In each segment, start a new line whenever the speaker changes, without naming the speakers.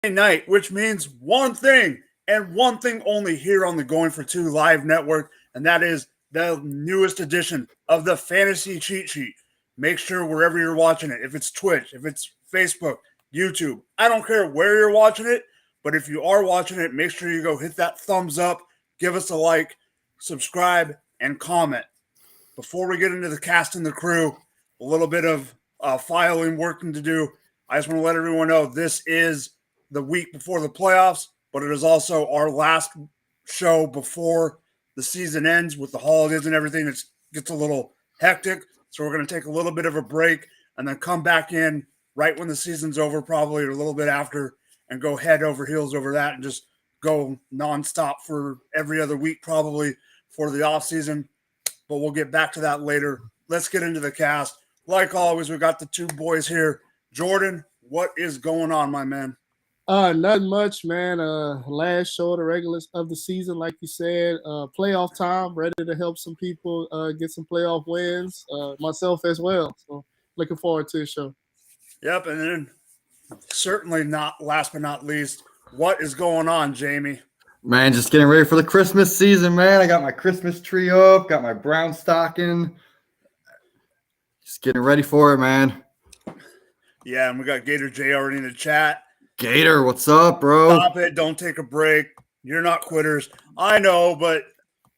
night, which means one thing and one thing only here on the Going for Two Live Network, and that is the newest edition of the Fantasy Cheat Sheet. Make sure wherever you're watching it, if it's Twitch, if it's Facebook, YouTube, I don't care where you're watching it, but if you are watching it, make sure you go hit that thumbs up, give us a like, subscribe, and comment. Before we get into the cast and the crew, a little bit of filing working to do. I just want to let everyone know this is the week before the playoffs, but it is also our last show before the season ends with the holidays and everything. It gets a little hectic, so we're going to take a little bit of a break and then come back in right when the season's over, probably, or a little bit after, and go head over heels over that and just go nonstop for every other week, probably, for the off season. But we'll get back to that later. Let's get into the cast. Like always, we got the two boys here. Jordan, what is going on, my man?
Nothing much, man. Last show of the regular of the season, like you said. Playoff time, ready to help some people get some playoff wins. Myself as well. So looking forward to the show.
Yep, and then certainly not last but not least, what is going on, Jamie?
Man, just getting ready for the Christmas season, man. I got my Christmas tree up, got my brown stocking. Just getting ready for it, man.
Yeah, and we got Gator J already in the chat.
Gator, what's up, bro?
Stop it. Don't take a break. You're not quitters. I know, but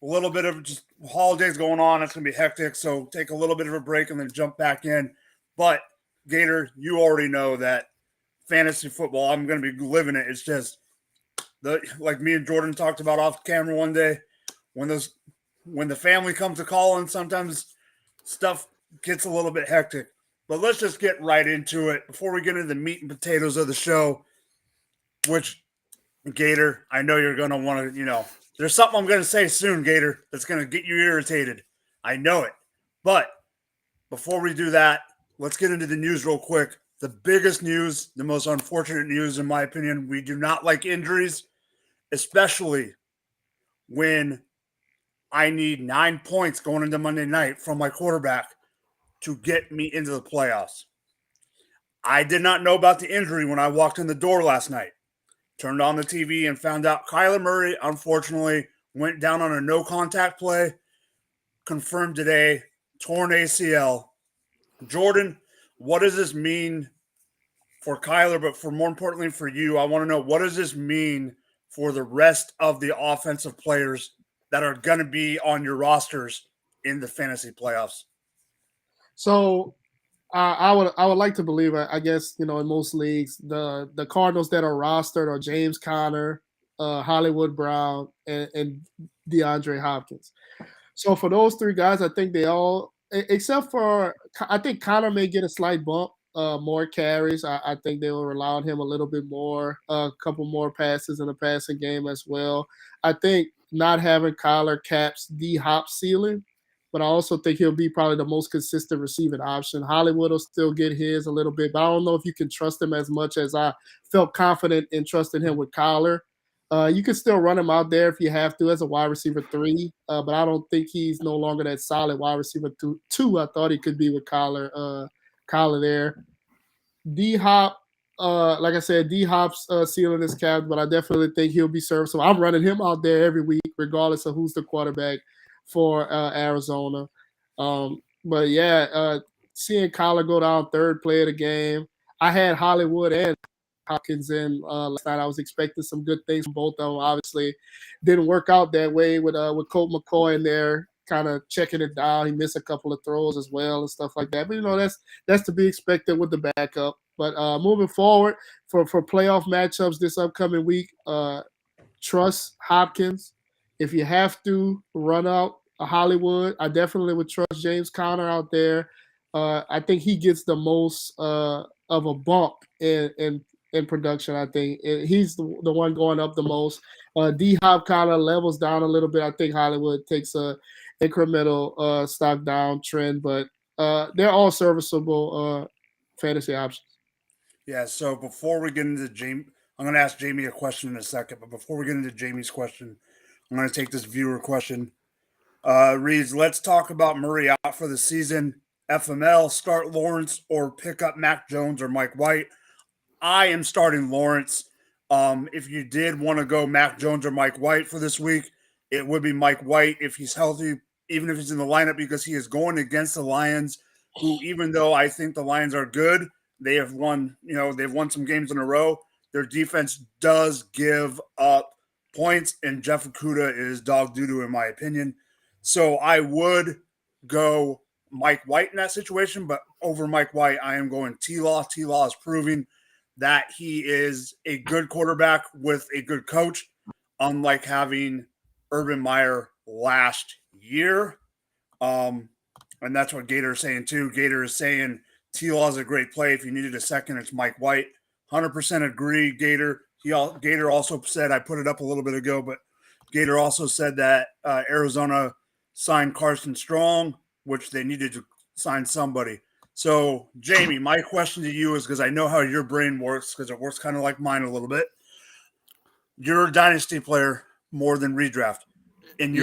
a little bit of just holidays going on. It's going to be hectic, so take a little bit of a break and then jump back in. But, Gator, you already know that fantasy football, I'm going to be living it. It's just, like me and Jordan talked about off camera one day, when the family comes to calling, sometimes stuff gets a little bit hectic. But let's just get right into it before we get into the meat and potatoes of the show, which, Gator, I know you're going to want to, there's something I'm going to say soon, Gator, that's going to get you irritated. I know it. But before we do that, let's get into the news real quick. The biggest news, the most unfortunate news, in my opinion, we do not like injuries, especially when I need 9 points going into Monday night from my quarterback to get me into the playoffs. I did not know about the injury when I walked in the door last night. Turned on the TV and found out Kyler Murray, unfortunately, went down on a no-contact play. Confirmed today, torn ACL. Jordan, what does this mean for Kyler, but for more importantly for you? I want to know, what does this mean for the rest of the offensive players that are going to be on your rosters in the fantasy playoffs?
So I would like to believe, I guess, in most leagues, the Cardinals that are rostered are James Conner, Hollywood Brown, and DeAndre Hopkins. So for those three guys, I think they all, except for, I think Conner may get a slight bump, more carries. I think they will rely on him a little bit more, a couple more passes in the passing game as well. I think not having Kyler caps D-Hop's ceiling, but I also think he'll be probably the most consistent receiving option. Hollywood will still get his a little bit, but I don't know if you can trust him as much as I felt confident in trusting him with Kyler. You can still run him out there if you have to as a wide receiver 3, but I don't think he's no longer that solid wide receiver 2. I thought he could be with Kyler there. D-Hop, like I said, D-Hop's ceiling is capped, but I definitely think he'll be served. So I'm running him out there every week, regardless of who's the quarterback for Arizona. But yeah, seeing Kyler go down third play of the game. I had Hollywood and Hopkins in last night. I was expecting some good things from both of them. Obviously, didn't work out that way with Colt McCoy in there, kind of checking it down. He missed a couple of throws as well and stuff like that. But that's to be expected with the backup. But moving forward for playoff matchups this upcoming week, trust Hopkins. If you have to run out a Hollywood, I definitely would trust James Conner out there. I think he gets the most of a bump in production. I think he's the one going up the most. D-Hop kind of levels down a little bit. I think Hollywood takes a incremental stock down trend, but they're all serviceable fantasy options.
Yeah, so before we get into Jamie, I'm going to ask Jamie a question in a second, but before we get into Jamie's question, I'm going to take this viewer question. Reads, let's talk about Murray out for the season. FML, start Lawrence or pick up Mac Jones or Mike White. I am starting Lawrence. If you did want to go Mac Jones or Mike White for this week, it would be Mike White if he's healthy, even if he's in the lineup, because he is going against the Lions, who, even though I think the Lions are good, they have won, they've won some games in a row. Their defense does give up points, and Jeff Okudah is dog doo-doo in my opinion. So I would go Mike White in that situation, but over Mike White, I am going T-Law. T-Law is proving that he is a good quarterback with a good coach, unlike having Urban Meyer last year. And that's what Gator is saying too. Gator is saying T-Law is a great play. If you needed a second, it's Mike White. 100% agree, Gator. Gator also said, I put it up a little bit ago, but Gator also said that Arizona signed Carson Strong, which they needed to sign somebody. So, Jamie, my question to you is, because I know how your brain works, because it works kind of like mine a little bit. You're a dynasty player more than redraft. And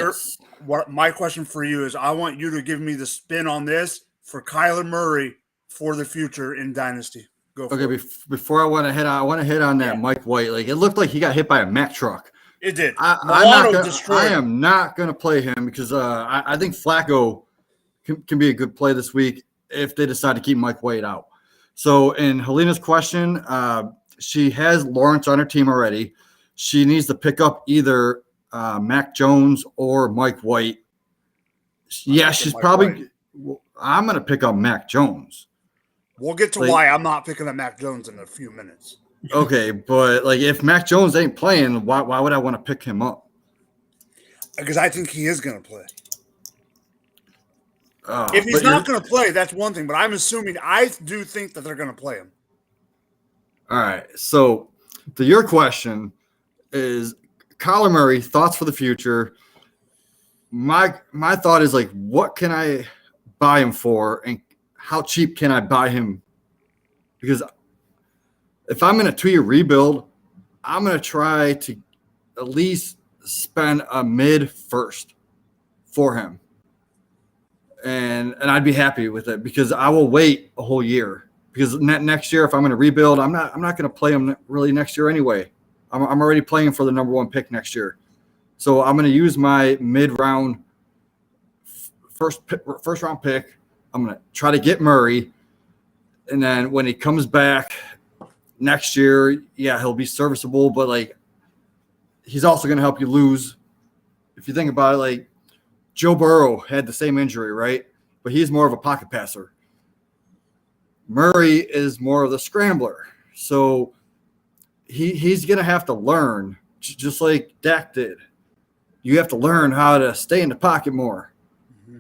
my question for you is, I want you to give me the spin on this for Kyler Murray for the future in dynasty. Go for it.
Before I want to hit on that Mike White. Like, it looked like he got hit by a Mack truck.
It did.
I am not going to play him because I think Flacco can be a good play this week if they decide to keep Mike White out. So in Helena's question, she has Lawrence on her team already. She needs to pick up either Mac Jones or Mike White. She's probably – I'm going to pick up Mac Jones.
We'll get to why I'm not picking up Mac Jones in a few minutes.
Okay, but if Mac Jones ain't playing, why would I want to pick him up?
Because I think he is going to play. If he's not going to play, that's one thing. But I'm assuming I do think that they're going to play him.
All right. So to your question is Kyler Murray, thoughts for the future. My thought is what can I buy him for, and how cheap can I buy him? Because if I'm in a 2-year rebuild, I'm going to try to at least spend a mid first for him. And I'd be happy with it because I will wait a whole year. Because next year, if I'm going to rebuild, I'm not going to play him really next year anyway. I'm already playing for the number 1 pick next year. So I'm going to use my mid-round first round pick. I'm going to try to get Murray. And then when he comes back next year, he'll be serviceable. But, he's also going to help you lose. If you think about it, Joe Burrow had the same injury, right? But he's more of a pocket passer. Murray is more of the scrambler. So he's going to have to learn, just like Dak did. You have to learn how to stay in the pocket more. Mm-hmm.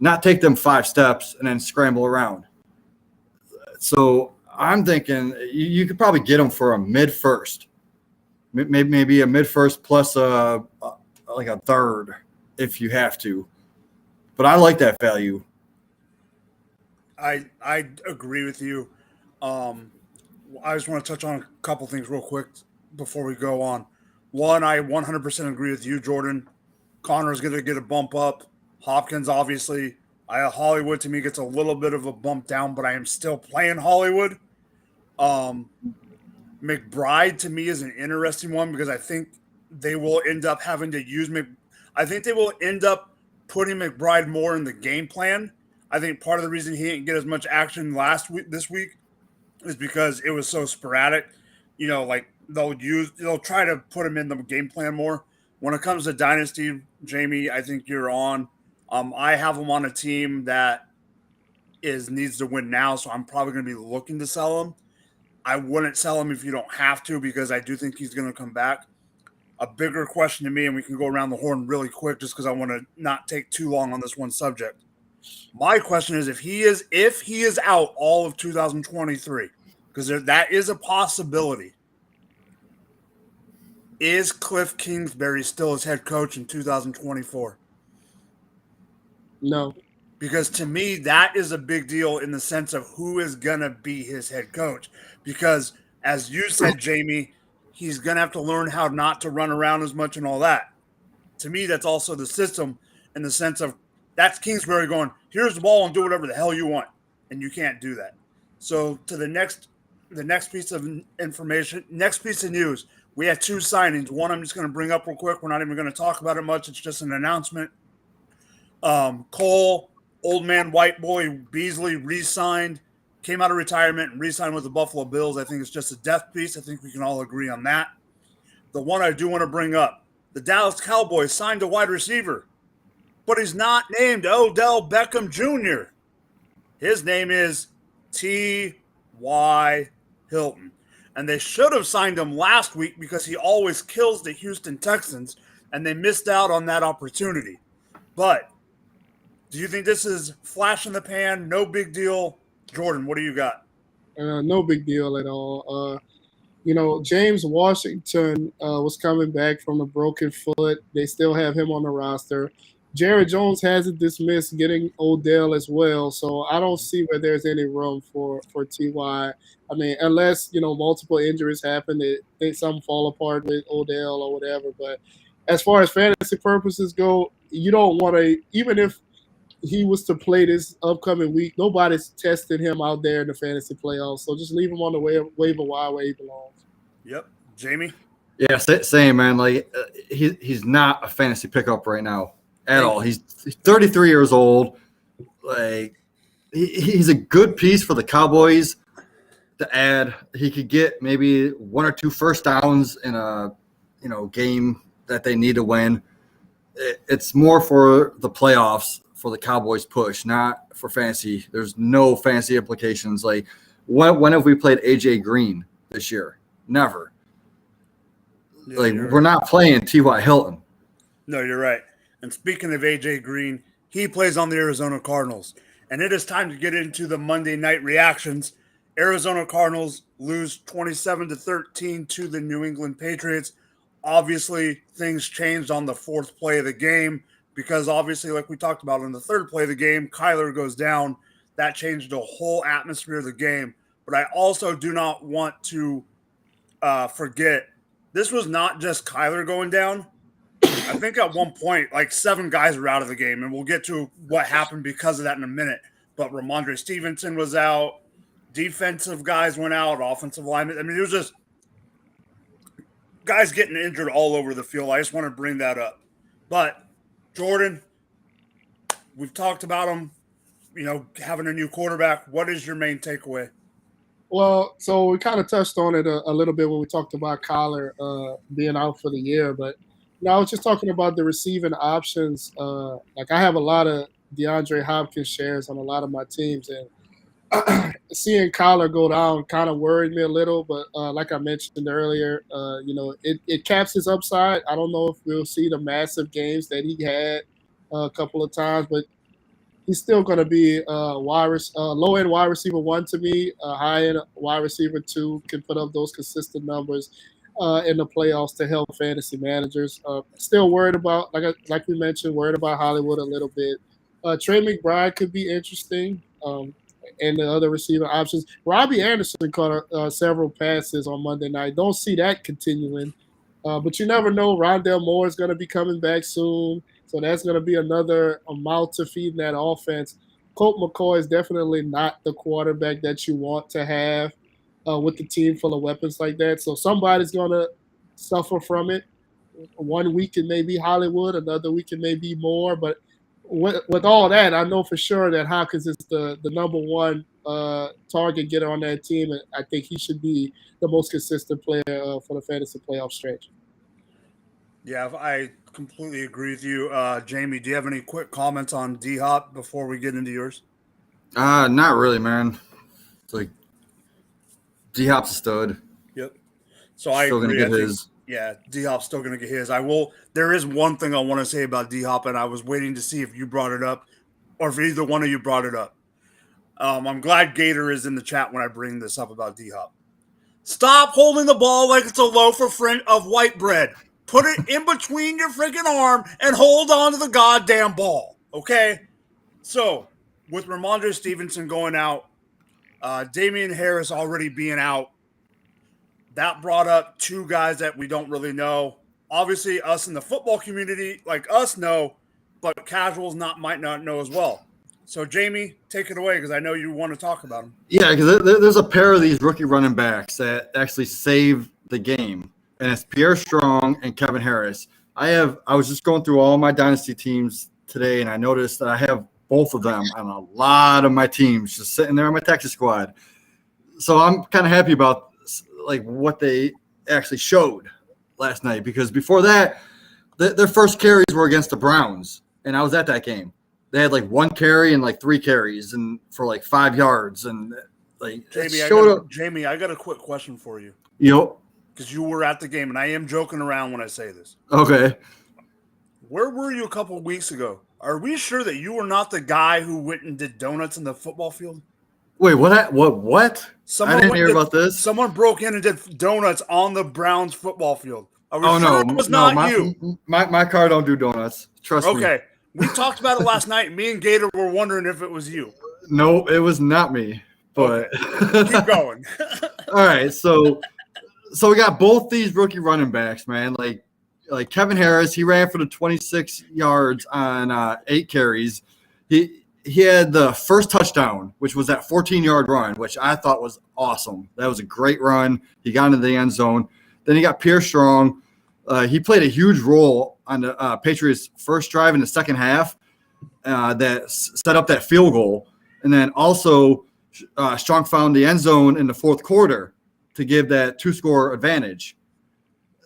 Not take them 5 steps and then scramble around. So I'm thinking you could probably get him for a mid-first. Maybe a mid-first plus a third if you have to. But I like that value.
I agree with you. I just want to touch on a couple things real quick before we go on. One, I 100% agree with you, Jordan. Connor's going to get a bump up. Hopkins, obviously. Hollywood, to me, gets a little bit of a bump down, but I am still playing Hollywood. McBride, to me, is an interesting one because I think they will end up having to use I think they will end up putting McBride more in the game plan. I think part of the reason he didn't get as much action this week is because it was so sporadic. They'll try to put him in the game plan more. When it comes to Dynasty, Jamie, I think you're on. I have him on a team that needs to win now, so I'm probably going to be looking to sell him. I wouldn't sell him if you don't have to because I do think he's going to come back. A bigger question to me, and we can go around the horn really quick just because I want to not take too long on this one subject. My question is if he is out all of 2023, because that is a possibility, is Cliff Kingsbury still his head coach in 2024?
No.
Because to me, that is a big deal in the sense of who is going to be his head coach. Because as you said, Jamie, he's going to have to learn how not to run around as much and all that. To me, that's also the system in the sense of that's Kingsbury going, here's the ball and do whatever the hell you want. And you can't do that. So to the next piece of information, next piece of news, we had 2 signings. One I'm just going to bring up real quick. We're not even going to talk about it much. It's just an announcement. Cole, old man, white boy, Beasley re-signed, came out of retirement and re-signed with the Buffalo Bills. I think it's just a death piece. I think we can all agree on that. The one I do want to bring up, the Dallas Cowboys signed a wide receiver, but he's not named Odell Beckham Jr. His name is T.Y. Hilton. And they should have signed him last week because he always kills the Houston Texans, and they missed out on that opportunity. But do you think this is flash in the pan? No big deal. Jordan, what do you got?
No big deal at all. James Washington was coming back from a broken foot. They still have him on the roster. Jared Jones hasn't dismissed getting Odell as well, so I don't see where there's any room for Ty. I mean, unless multiple injuries happen, some fall apart with Odell or whatever. But as far as fantasy purposes go, you don't want to, even if he was to play this upcoming week, nobody's testing him out there in the fantasy playoffs. So just leave him on the waiver wire where he belongs.
Yep. Jamie?
Yeah, same, man. Like he's not a fantasy pickup right now at all. He's 33 years old. Like he's a good piece for the Cowboys to add. He could get maybe 1 or 2 first downs in a game that they need to win. It's more for the playoffs for the Cowboys push, not for fantasy. There's no fantasy implications. Like when have we played AJ Green this year? Never.
Yeah,
We're not playing T.Y. Hilton.
No, you're right. And speaking of AJ Green, he plays on the Arizona Cardinals. And it is time to get into the Monday night reactions. Arizona Cardinals lose 27-13 to the New England Patriots. Obviously, things changed on the 4th play of the game because obviously, like we talked about on the 3rd play of the game, Kyler goes down. That changed the whole atmosphere of the game. But I also do not want to forget, this was not just Kyler going down. I think at one point, 7 guys were out of the game, and we'll get to what happened because of that in a minute. But Ramondre Stevenson was out. Defensive guys went out. Offensive linemen. I mean, it was just guys getting injured all over the field. I just want to bring that up. But, Jordan, we've talked about him, having a new quarterback. What is your main takeaway?
Well, so we kind of touched on it a little bit when we talked about Kyler being out for the year. But, I was just talking about the receiving options. I have a lot of DeAndre Hopkins shares on a lot of my teams. And seeing Kyler go down kind of worried me a little. But like I mentioned earlier, it caps his upside. I don't know if we'll see the massive games that he had a couple of times. But he's still going to be low-end wide receiver 1 to me. High-end wide receiver 2 can put up those consistent numbers in the playoffs to help fantasy managers. Still worried about, like we mentioned, worried about Hollywood a little bit. Trey McBride could be interesting, and the other receiver options. Robbie Anderson caught several passes on Monday night. Don't see that continuing. But you never know. Rondell Moore is going to be coming back soon. So that's going to be another mouth to feed in that offense. Colt McCoy is definitely not the quarterback that you want to have with the team full of weapons like that. So somebody's going to suffer from it. One week it may be Hollywood, another week it may be Moore. But with all that, I know for sure that Hopkins is the number 1 target getter on that team. And I think he should be the most consistent player for the fantasy playoff stretch.
Yeah, I completely agree with you. Jamie, do you have any quick comments on D-Hop before we get into yours?
Not really, man. It's like D-Hop's a stud.
Yep. So I
still
agree.
Gonna get his.
Yeah, D-Hop's still going to get his. There is one thing I want to say about D-Hop, and I was waiting to see if you brought it up or if either one of you brought it up. I'm glad Gator is in the chat when I bring this up about D-Hop. Stop holding the ball like it's a loaf of white bread. Put it in between your freaking arm and hold on to the goddamn ball, okay? So, with Ramondre Stevenson going out, Damian Harris already being out, that brought up 2 guys that we don't really know. Obviously, us in the football community, like us, know, but casuals might not know as well. So, Jamie, take it away because I know you want to talk about them.
Yeah, because there's a pair of these rookie running backs that actually saved the game and it's Pierre Strong and Kevin Harris. I was just going through all my dynasty teams today, and I noticed that I have both of them on a lot of my teams just sitting there on my Texas squad. So I'm kind of happy about like what they actually showed last night, because before that, their first carries were against the Browns, and I was at that game. They had like 1 carry and like 3 carries and for like 5 yards, and like
Jamie, I got a quick question for you.
Yep.
Because you were at the game, and I am joking around when I say this.
Okay.
Where were you a couple of weeks ago? Are we sure that you were not the guy who went and did donuts in the football field?
Wait, what? I didn't hear about this.
Someone broke in and did donuts on the Browns football field. Are we
sure
it was not you?
My car don't do donuts. Trust me.
Okay. We talked about it last night. Me and Gator were wondering if it was you.
No, it was not me. But
okay. Keep going.
All right, so we got both these rookie running backs, man. Like Kevin Harris, he ran for the 26 yards on 8 carries. He had the first touchdown, which was that 14-yard run, which I thought was awesome. That was a great run. He got into the end zone. Then he got Pierre Strong. He played a huge role on the Patriots' first drive in the second half that set up that field goal. And then also Strong found the end zone in the fourth quarter to give that 2-score advantage.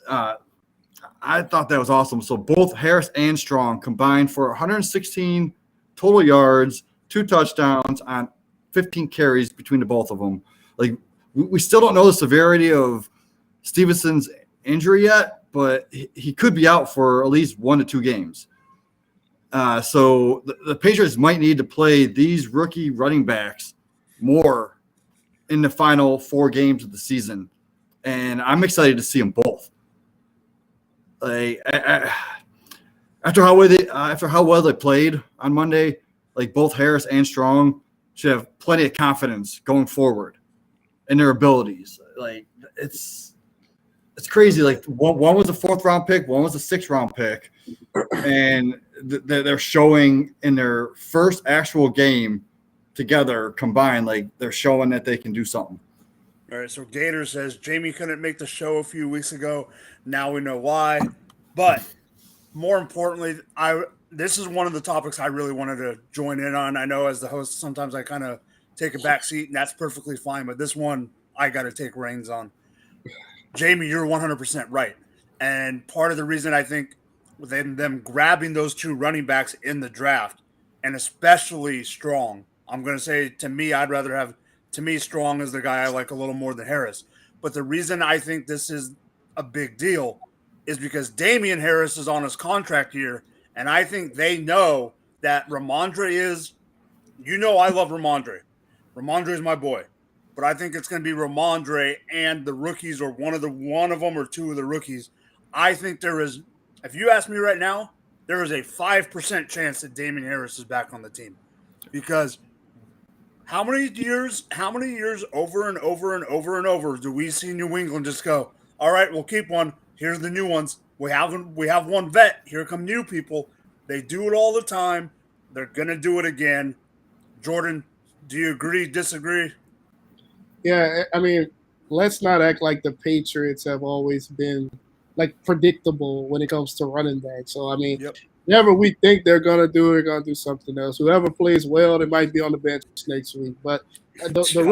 I thought that was awesome. So both Harris and Strong combined for 116 total yards, 2 touchdowns on 15 carries between the both of them. Like, we still don't know the severity of Stevenson's injury yet, but he could be out for at least 1 to 2 games. So the Patriots might need to play these rookie running backs more in the final 4 games of the season, and I'm excited to see them both. Like, after how well they played on Monday, like both Harris and Strong should have plenty of confidence going forward in their abilities. Like, it's crazy. Like one was a 4th-round pick, one was a 6th-round pick, and they're showing in their first actual game together combined, like they're showing that they can do something.
All right, so Gator says Jamie couldn't make the show a few weeks ago. Now we know why. But more importantly, this is one of the topics I really wanted to join in on. I know as the host, sometimes I kind of take a back seat, and that's perfectly fine. But this one, I got to take reins on. Jamie, you're 100% right. And part of the reason I think them grabbing those 2 running backs in the draft, and especially Strong, I'm going to say, to me, Strong is the guy I like a little more than Harris. But the reason I think this is a big deal is because Damian Harris is on his contract year, and I think they know that Ramondre is, I love Ramondre. Ramondre is my boy. But I think it's going to be Ramondre and the rookies, or one of them or 2 of the rookies. I think there is, if you ask me right now, there is a 5% chance that Damian Harris is back on the team. Because how many years over and over and over and over do we see New England just go, all right, we'll keep one. Here's the new ones. We have one vet. Here come new people. They do it all the time. They're going to do it again. Jordan, do you agree, disagree?
Yeah, I mean, let's not act like the Patriots have always been like predictable when it comes to running back. So I mean, whatever we think they're gonna do, they're gonna do something else. Whoever plays well, they might be on the bench next week. But the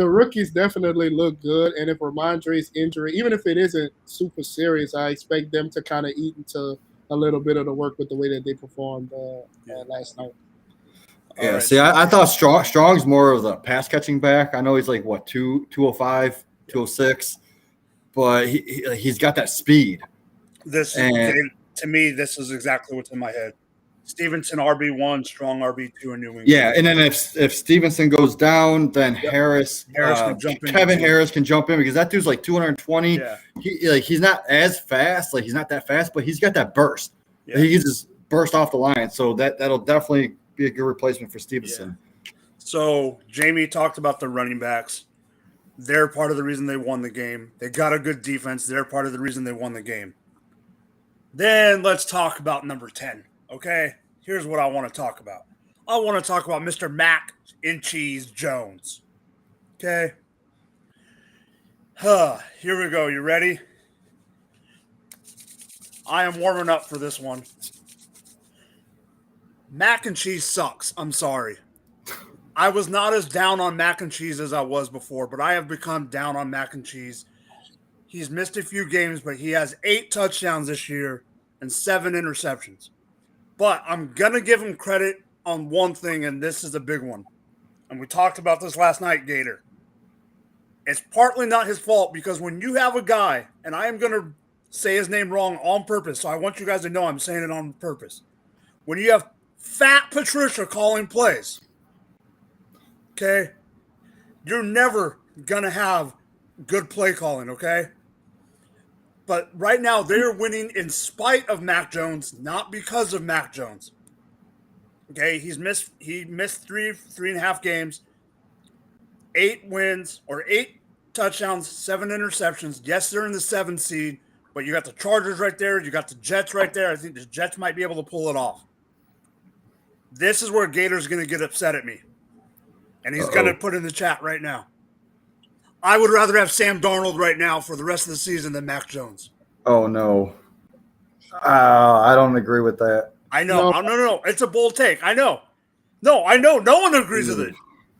rookies definitely look good. And if Ramondre's injury, even if it isn't super serious, I expect them to kind of eat into a little bit of the work with the way that they performed last night.
Yeah, right. See, I thought Strong's more of the pass catching back. I know he's like 205, 206, but he's got that speed.
To me, this is exactly what's in my head. Stevenson RB1, Strong RB2 in New England.
Yeah, and then if Stevenson goes down, then Harris can jump in. Kevin Harris can jump in because that dude's like 220. Yeah. He's not as fast, like he's not that fast, but he's got that burst. Yeah. He can just burst off the line, so that'll definitely be a good replacement for Stevenson.
Yeah. So Jamie talked about the running backs. They're part of the reason they won the game. They got a good defense. They're part of the reason they won the game. Then let's talk about number 10. Okay, here's what I want to talk about. I want to talk about Mr. Mac and Cheese Jones. Okay. Here we go. You ready? I am warming up for this one. Mac and cheese sucks. I'm sorry. I was not as down on mac and cheese as I was before, but I have become down on mac and cheese. He's missed a few games, but he has 8 touchdowns this year and 7 interceptions. But I'm going to give him credit on one thing, and this is a big one. And we talked about this last night, Gator. It's partly not his fault because when you have a guy, and I am going to say his name wrong on purpose, so I want you guys to know I'm saying it on purpose. When you have Fat Patricia calling plays, okay, you're never going to have good play calling, okay? But right now, they're winning in spite of Mac Jones, not because of Mac Jones. Okay, he missed 3.5 games, 8 wins or 8 touchdowns, 7 interceptions. Yes, they're in the 7 seed, but you got the Chargers right there. You got the Jets right there. I think the Jets might be able to pull it off. This is where Gator's going to get upset at me. And he's going to put in the chat right now. I would rather have Sam Darnold right now for the rest of the season than Mac Jones.
Oh, no. I don't agree with that.
I know. No. It's a bold take. I know. No, I know. No one agrees with it.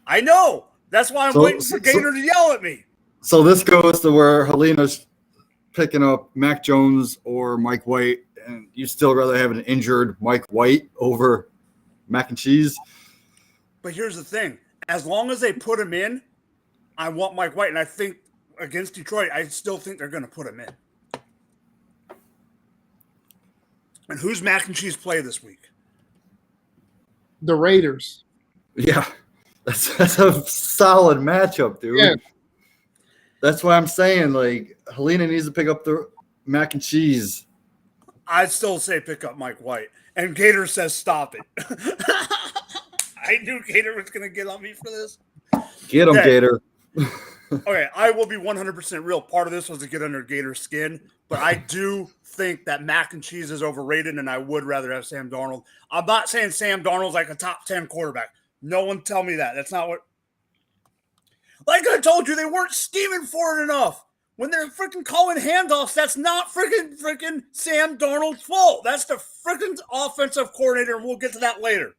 I know. That's why I'm waiting for Gator to yell at me.
So this goes to where Helena's picking up Mac Jones or Mike White, and you still rather have an injured Mike White over mac and cheese.
But here's the thing. As long as they put him in, I want Mike White. And I think against Detroit, I still think they're going to put him in. And who's mac and cheese play this week?
The Raiders.
Yeah, that's a solid matchup, dude. Yeah. That's why I'm saying, like, Helena needs to pick up the mac and cheese.
I'd still say pick up Mike White. And Gator says stop it. I knew Gator was going to get on me for this.
Get him, Gator.
Okay, I will be 100% real. Part of this was to get under Gator's skin, but I do think that mac and cheese is overrated, and I would rather have Sam Darnold. I'm not saying Sam Darnold's like a top 10 quarterback. No one tell me that. That's not what. Like I told you, they weren't scheming for it enough. When they're freaking calling handoffs, that's not freaking Sam Darnold's fault. That's the freaking offensive coordinator, and we'll get to that later.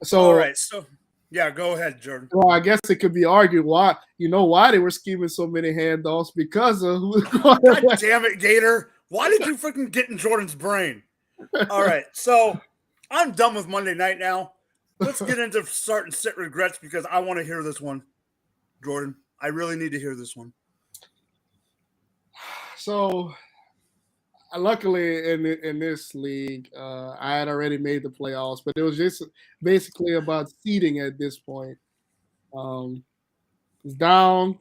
So,
all right, so. Yeah, go ahead, Jordan.
Well, I guess it could be argued why they were scheming so many handoffs because of who.
God damn it, Gator. Why did you freaking get in Jordan's brain? All right, so I'm done with Monday night now. Let's get into start and sit regrets because I want to hear this one. Jordan, I really need to hear this one.
So, luckily in this league, I had already made the playoffs, but it was just basically about seeding at this point. It's down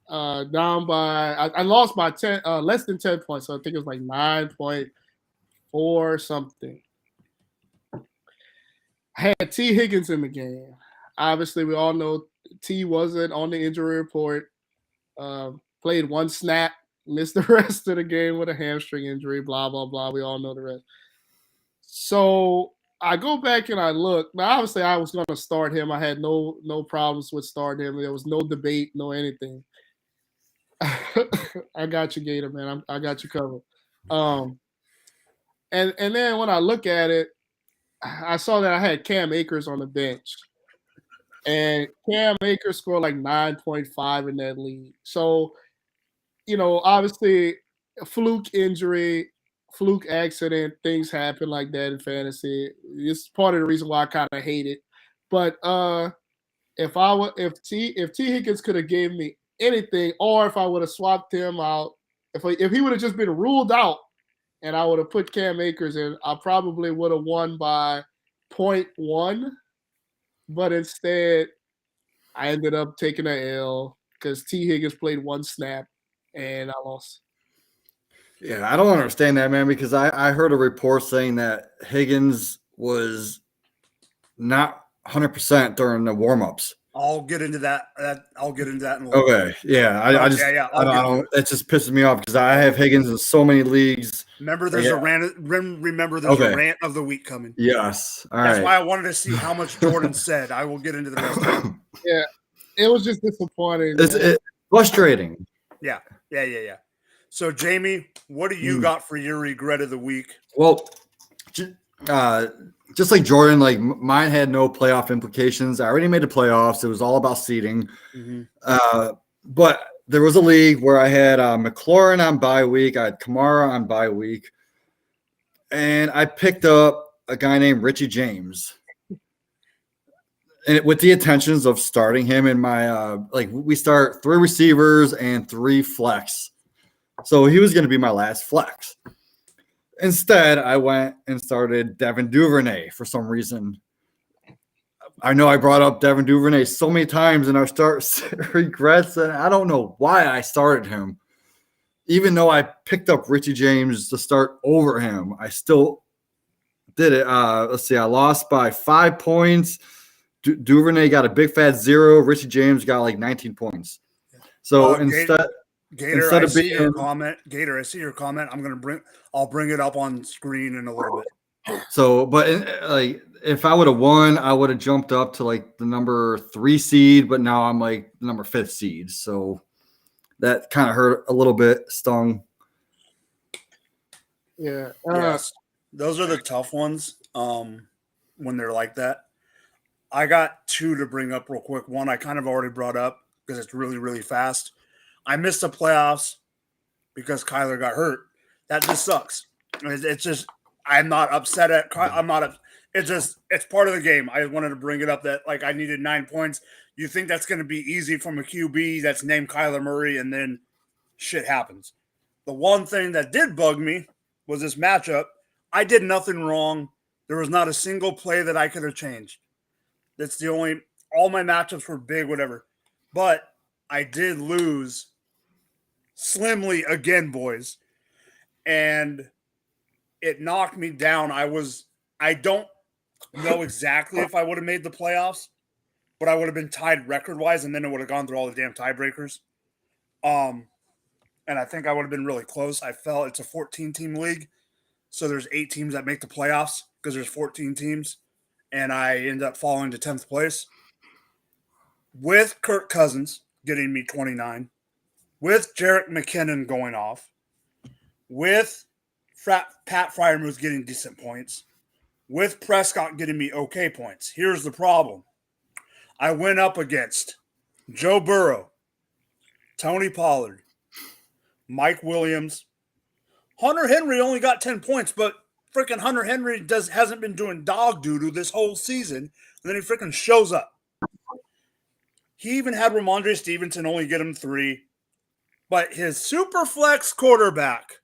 by I lost by 10, less than 10 points, so I think it was like 9.4 something. I had T. Higgins in the game. Obviously, we all know T wasn't on the injury report. Played 1 snap. Missed the rest of the game with a hamstring injury, blah, blah, blah. We all know the rest. So I go back and I look. Now, obviously, I was going to start him. I had no problems with starting him. There was no debate, no anything. I got you, Gator, man. I got you covered. And then when I look at it, I saw that I had Cam Akers on the bench. And Cam Akers scored like 9.5 in that league. So, obviously, a fluke injury, fluke accident, things happen like that in fantasy. It's part of the reason why I kind of hate it. But if T Higgins could have gave me anything, or if I would have swapped him out, if he would have just been ruled out, and I would have put Cam Akers in, I probably would have won by 0.1. But instead, I ended up taking an L because T Higgins played 1 snap. And I lost.
Yeah, I don't understand that, man, because I heard a report saying that Higgins was not 100% during the warm-ups.
I'll get into that. I'll get into that in a little
bit. Okay, yeah. I don't. It just pisses me off because I have Higgins in so many leagues.
Remember, there's a rant. Remember, there's a rant of the week coming.
Yes.
That's why I wanted to see how much Jordan said. I will get into the rest of it.
Yeah, it was just disappointing.
Frustrating.
Yeah. So, Jamie, what do you got for your regret of the week?
Well, just like Jordan, like mine had no playoff implications. I already made the playoffs. It was all about seeding. But there was a league where I had McLaurin on bye week. I had Kamara on bye week. And I picked up a guy named Richie James. And with the intentions of starting him in my we start 3 receivers and 3 flex. So he was going to be my last flex. Instead, I went and started Devin Duvernay for some reason. I know I brought up Devin Duvernay so many times in our start regrets, and I don't know why I started him. Even though I picked up Richie James to start over him, I still did it. Let's see, I lost by 5 points. Duvernay got a big fat 0. Richie James got like 19 points. So
Gator, I see your comment. Gator, I see your comment. I'll bring it up on screen in a little bit.
So, but if I would have won, I would have jumped up to like the number 3 seed, but now I'm like the number 5th seed. So that kind of hurt a little bit, stung.
Yeah.
Yes. Those are the tough ones when they're like that. I got 2 to bring up real quick. One I kind of already brought up because it's really, really fast. I missed the playoffs because Kyler got hurt. That just sucks. It's just I'm not upset at. I'm not. It's part of the game. I wanted to bring it up that I needed 9 points. You think that's going to be easy from a QB that's named Kyler Murray, and then shit happens. The one thing that did bug me was this matchup. I did nothing wrong. There was not a single play that I could have changed. That's the only. All my matchups were big, whatever. But I did lose slimly again, boys, and it knocked me down. I don't know exactly if I would have made the playoffs, but I would have been tied record-wise, and then it would have gone through all the damn tiebreakers. And I think I would have been really close. I felt it's a 14-team league, so there's 8 teams that make the playoffs because there's 14 teams, and I ended up falling to 10th place with Kirk Cousins getting me 29, with Jerick McKinnon going off, with Pat Freiermuth getting decent points, with Prescott getting me okay points. Here's the problem. I went up against Joe Burrow, Tony Pollard, Mike Williams. Hunter Henry only got 10 points, but freaking Hunter Henry hasn't been doing dog doo-doo this whole season, and then he freaking shows up. He even had Ramondre Stevenson only get him 3, but his super flex quarterback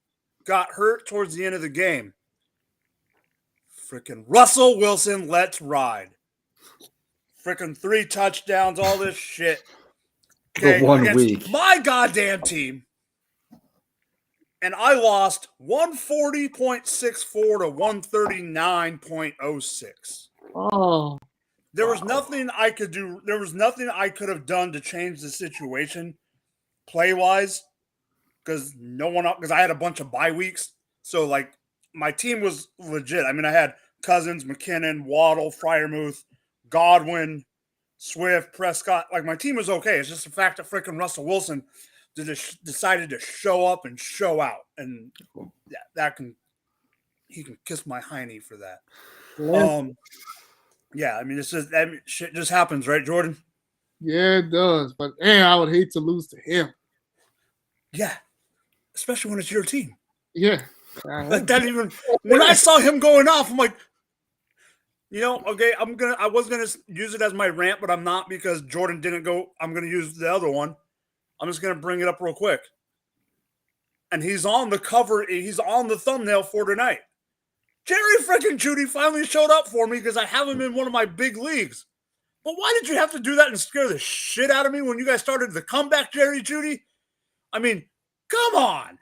got hurt towards the end of the game. Freaking Russell Wilson, let's ride. Freaking 3 touchdowns, all this shit.
Okay, the 1 week.
My goddamn team. And I lost 140.64 to 139.06.
Oh.
There was nothing I could do. There was nothing I could have done to change the situation play-wise because I had a bunch of bye weeks. So, my team was legit. I mean, I had Cousins, McKinnon, Waddle, Freiermuth, Godwin, Swift, Prescott. My team was okay. It's just the fact that freaking Russell Wilson decided to show up and show out. And he can kiss my hiney for that. Yeah. I mean, shit just happens, right, Jordan?
Yeah, it does. But I would hate to lose to him.
Yeah. Especially when it's your team.
Yeah.
When I saw him going off, I'm like, okay, I was gonna use it as my rant, but I'm not because Jordan didn't go. I'm gonna use the other one. I'm just gonna bring it up real quick. And he's on the cover, he's on the thumbnail for tonight. Jerry freaking Judy finally showed up for me because I have him in one of my big leagues. But why did you have to do that and scare the shit out of me when you guys started the comeback, Jerry Judy? I mean, come on.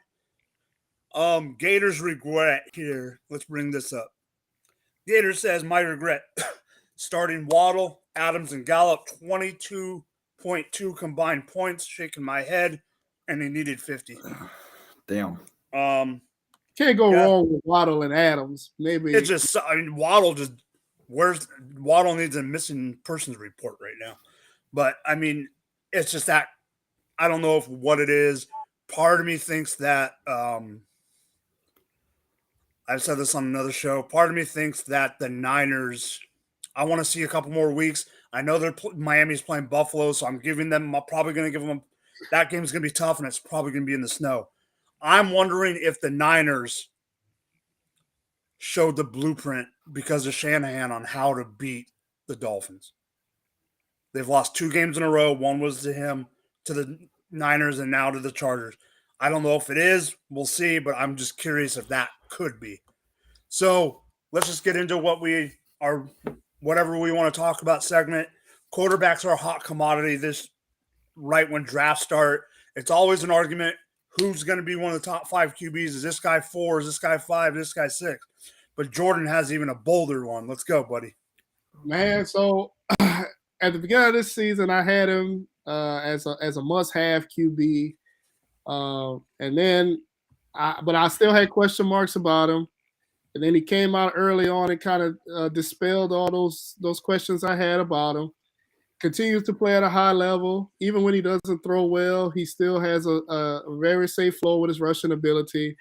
Gator's regret here. Let's bring this up. Gator says, my regret. Starting Waddle, Adams, and Gallup, 22.2 combined points, shaking my head, and he needed 50.
Damn.
Can't go wrong with Waddle and Adams. Maybe
it's just, Waddle Waddle needs a missing persons report right now. But I mean, it's just that I don't know what it is. Part of me thinks that I've said this on another show. Part of me thinks that the Niners. I want to see a couple more weeks. I know Miami's playing Buffalo, so I'm probably going to give them. That game's going to be tough, and it's probably going to be in the snow. I'm wondering if the Niners showed the blueprint because of Shanahan on how to beat the Dolphins. They've lost 2 games in a row. One was to him, to the Niners, and now to the Chargers. I don't know if it is. We'll see, but I'm just curious if that could be. So let's just get into whatever we want to talk about segment. Quarterbacks are a hot commodity this right when drafts start. It's always an argument. Who's going to be one of the top 5 QBs? Is this guy 4? Is this guy 5? Is this guy 6? But Jordan has even a bolder one. Let's go, buddy.
Man, so at the beginning of this season, I had him as a must-have QB, and then I still had question marks about him. And then he came out early on and kind of dispelled all those questions I had about him. Continues to play at a high level. Even when he doesn't throw well, he still has a very safe flow with his rushing ability.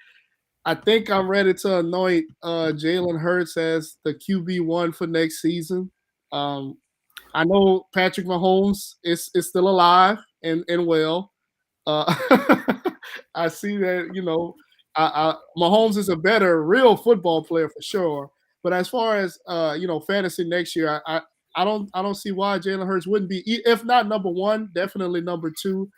I think I'm ready to anoint Jalen Hurts as the QB1 for next season. I know Patrick Mahomes is still alive and well. I see that, Mahomes is a better real football player for sure. But as far as fantasy next year, I don't see why Jalen Hurts wouldn't be, if not number 1, definitely number 2.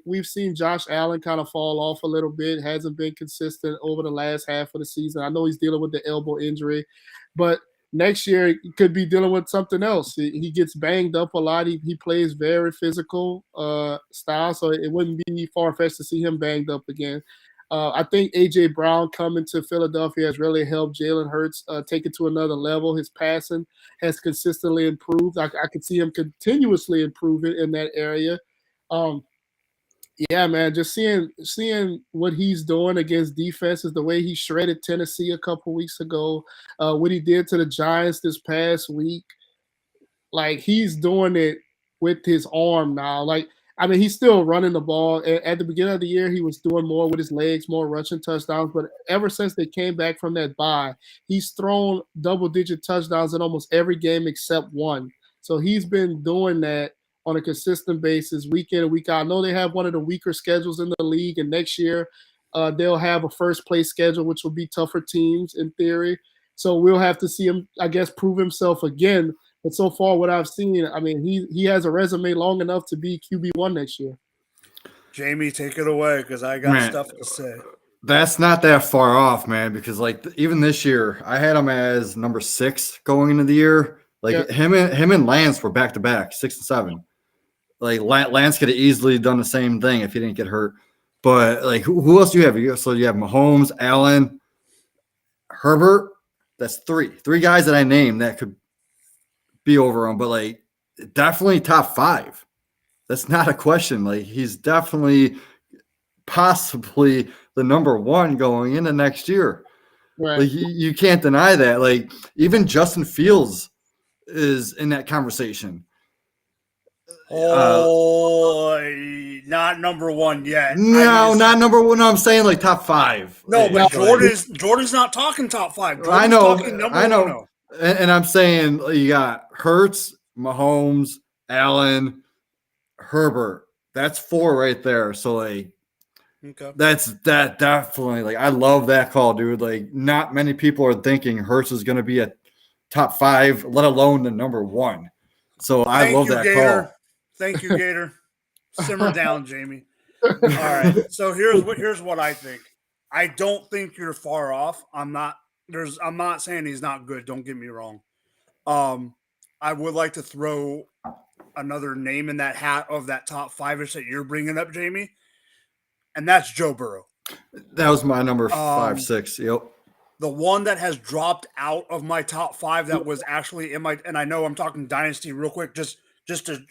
We've seen Josh Allen kind of fall off a little bit, hasn't been consistent over the last half of the season. I know he's dealing with the elbow injury, but next year he could be dealing with something else. He gets banged up a lot. He plays very physical style, so it wouldn't be far-fetched to see him banged up again. I think A.J. Brown coming to Philadelphia has really helped Jalen Hurts take it to another level. His passing has consistently improved. I could see him continuously improving in that area. Yeah, man, just seeing what he's doing against defenses, the way he shredded Tennessee a couple weeks ago, what he did to the Giants this past week, like he's doing it with his arm now. Like, I mean, he's still running the ball. At the beginning of the year, he was doing more with his legs, more rushing touchdowns. But ever since they came back from that bye, he's thrown double-digit touchdowns in almost every game except one. So he's been doing that on a consistent basis, week in and week out. I know they have one of the weaker schedules in the league, and next year they'll have a first-place schedule, which will be tougher teams in theory. So we'll have to see him, I guess, prove himself again. But so far, what I've seen, I mean, he has a resume long enough to be QB1 next year.
Jamie, take it away because I got stuff to say.
That's not that far off, man, because like even this year, I had him as number 6 going into the year. Like him and Lance were back to back, 6 and 7. Like Lance could have easily done the same thing if he didn't get hurt. But like who else do you have? So you have Mahomes, Allen, Herbert. That's 3 guys that I named that could be over him, but like definitely top 5. That's not a question. Like he's definitely possibly the number 1 going into next year.
Right.
Like you can't deny that. Like even Justin Fields is in that conversation.
Not number 1 yet.
No, not number 1. No, I'm saying like top 5.
No,
like,
but Jordan's not talking top 5. Jordan's
I know.
talking number
I know.
1.
And I'm saying you got Hurts, Mahomes, Allen, Herbert. That's 4 right there. So like,
okay,
that definitely, like, I love that call, dude. Like, not many people are thinking Hurts is going to be a top 5, let alone the number 1. So I love that
Gator.
call.
Thank you, Gator. Simmer down, Jamie. All right. So here's what I think. I don't think you're far off. I'm not saying he's not good. Don't get me wrong. I would like to throw another name in that hat of that top 5-ish that you're bringing up, Jamie, and that's Joe Burrow.
That was my number 5, 6. Yep.
The one that has dropped out of my top 5 that was actually in my, and I know I'm talking dynasty real quick, just to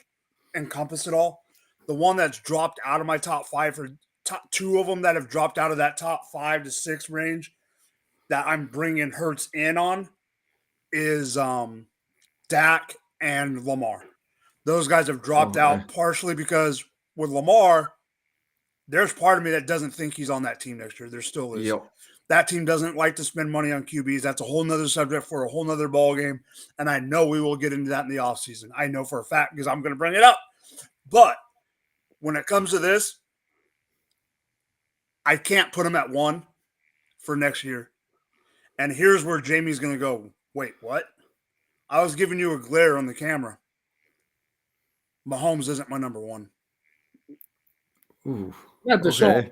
encompass it all. The one that's dropped out of my top 5 for top 2 of them that have dropped out of that top 5 to 6 range that I'm bringing Hurts in on is Dak and Lamar. Those guys have dropped out partially because with Lamar, there's part of me that doesn't think he's on that team next year. There still is.
Yep.
That team doesn't like to spend money on QBs. That's a whole nother subject for a whole nother ball game. And I know we will get into that in the offseason. I know for a fact because I'm going to bring it up. But when it comes to this, I can't put him at 1 for next year. And here's where Jamie's going to go, wait, what? I was giving you a glare on the camera. Mahomes isn't my number 1.
Ooh.
Not the show.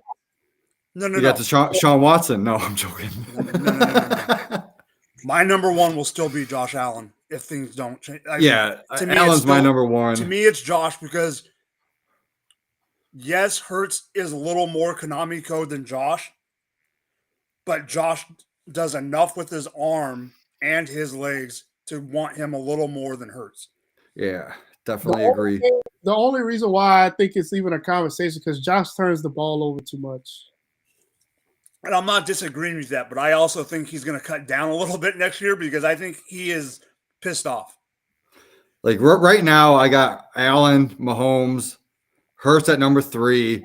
No.
You got the Sean Watson. No, I'm joking.
No. My number 1 will still be Josh Allen if things don't change.
Allen's my number 1.
To me, it's Josh because, yes, Hurts is a little more Konami code than Josh, but Josh does enough with his arm and his legs to want him a little more than Hurts.
Yeah, definitely agree.
The only reason why I think it's even a conversation because Josh turns the ball over too much.
And I'm not disagreeing with that, but I also think he's going to cut down a little bit next year because I think he is pissed off.
Like right now, I got Allen, Mahomes, Hurts at number 3.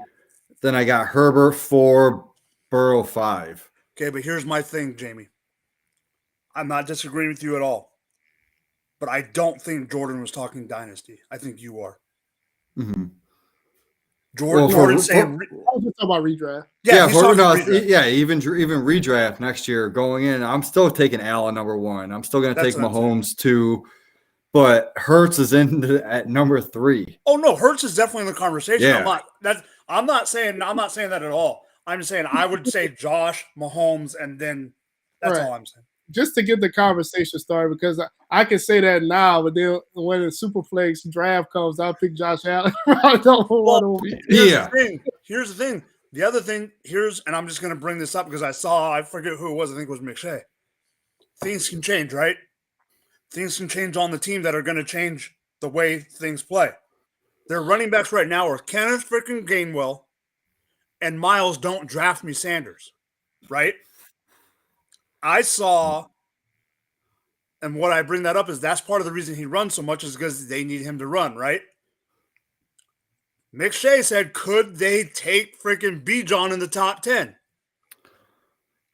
Then I got Herbert 4, Burrow 5.
Okay, but here's my thing, Jamie. I'm not disagreeing with you at all. But I don't think Jordan was talking dynasty. I think you are.
Mm-hmm.
Jordan's saying.
I was just talking about redraft.
Even redraft next year going in. I'm still taking Allen number 1. I'm still going to take Mahomes 2, but Hurts is at number 3.
Oh no, Hurts is definitely in the conversation.
Yeah.
I'm not saying that at all. I'm just saying I would say Josh, Mahomes, and then that's all I'm saying.
Just to get the conversation started, because I can say that now, but then when the Superflex draft comes, I'll pick Josh Allen.
Here's the thing. The other thing, and I'm just going to bring this up because I forget who it was. I think it was McShay. Things can change, right? Things can change on the team that are going to change the way things play. Their running backs right now are Kenneth freaking Gainwell and Miles Don't Draft Me Sanders, right? I saw, and what I bring that up is that's part of the reason he runs so much is because they need him to run, right? McShay said, could they take freaking Bijan in the top 10?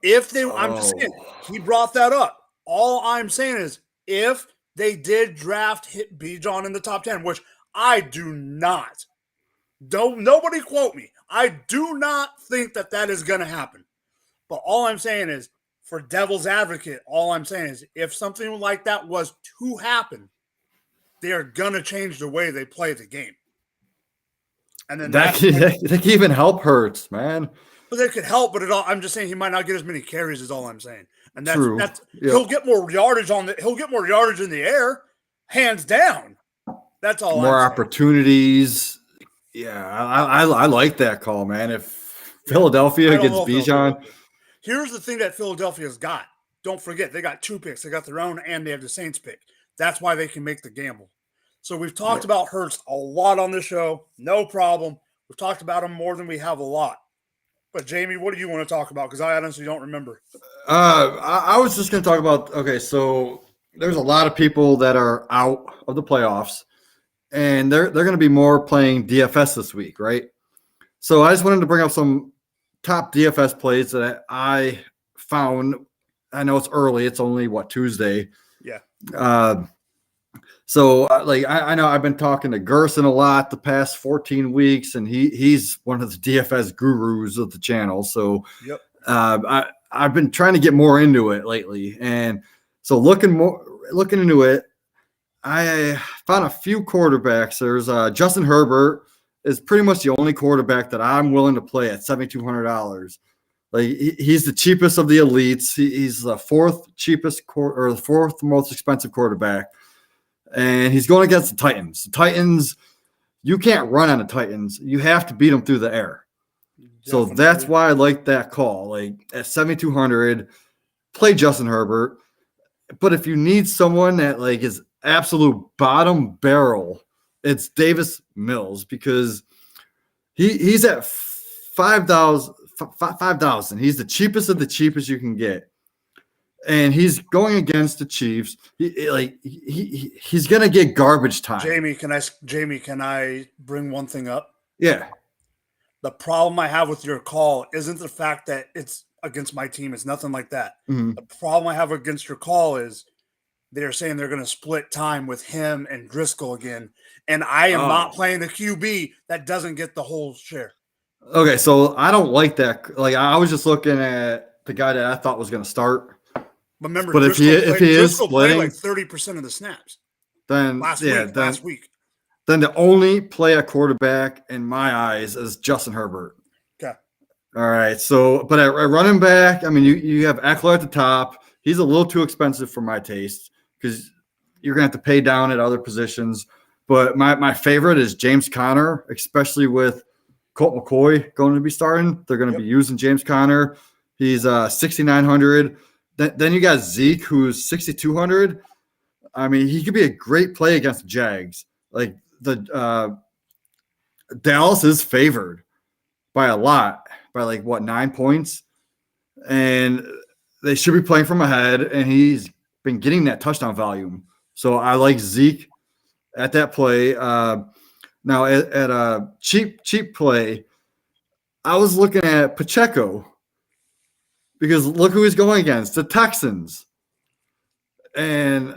I'm just saying, he brought that up. All I'm saying is, if they did draft Bijan in the top 10, which I do not, nobody quote me. I do not think that is going to happen. But all I'm saying is, for devil's advocate, all I'm saying is if something like that was to happen, they are going to change the way they play the game. And then
that can even help Hurts, man.
But they could help, but I'm just saying he might not get as many carries is all I'm saying. And that's
True.
He'll get more yardage he'll get more yardage in the air, hands down. That's all.
More opportunities. Yeah, I like that call, man. If Philadelphia gets Bijan.
Here's the thing that Philadelphia's got. Don't forget, they got 2 picks. They got their own and they have the Saints pick. That's why they can make the gamble. So we've talked about Hurts a lot on the show. No problem. We've talked about him more than we have a lot. But Jamie, what do you want to talk about? Because I honestly don't remember.
I was just going to talk about, so there's a lot of people that are out of the playoffs, and they're going to be more playing DFS this week, right? So I just wanted to bring up some top DFS plays that I found. I know it's early. It's only, Tuesday?
Yeah.
I know I've been talking to Gerson a lot the past 14 weeks, and he's one of the DFS gurus of the channel. So
yep.
I've been trying to get more into it lately. And so looking into it, I found a few quarterbacks. There's Justin Herbert is pretty much the only quarterback that I'm willing to play at $7,200. Like he's the cheapest of the elites. He's the fourth cheapest or the fourth most expensive quarterback. And he's going against the Titans. The Titans, you can't run on the Titans. You have to beat them through the air. Definitely. So that's why I like that call. Like at 7,200, play Justin Herbert. But if you need someone that is absolute bottom barrel, it's Davis Mills because he's at 5,000. 5,000. He's the cheapest of the cheapest you can get. And he's going against the Chiefs. He's gonna get garbage time.
Jamie, can I bring one thing up?
Yeah.
The problem I have with your call isn't the fact that it's against my team. It's nothing like that.
Mhm.
The problem I have against your call is they're saying they're going to split time with him and Driscoll again. And I am not
Oh.
playing the QB that doesn't get the whole share.
Okay, so I don't like that. Like I was just looking at the guy that I thought was going to start.
But remember,
But if he is
Driscoll played
splitting,
like 30% of the snaps
then
last week.
Then the only play at quarterback in my eyes is Justin Herbert.
Okay.
All right. So, but at running back, I mean, you have Eckler at the top. He's a little too expensive for my taste because you're going to have to pay down at other positions. But my favorite is James Conner, especially with Colt McCoy going to be starting. They're going to be using James Conner. He's 6,900. Then you got Zeke, who's 6,200. I mean, he could be a great play against the Jags. Like the Dallas is favored by a lot, by like what, 9 points, and they should be playing from ahead. And he's been getting that touchdown volume, so I like Zeke at that play. Now at a cheap play, I was looking at Pacheco because look who he's going against, the Texans, and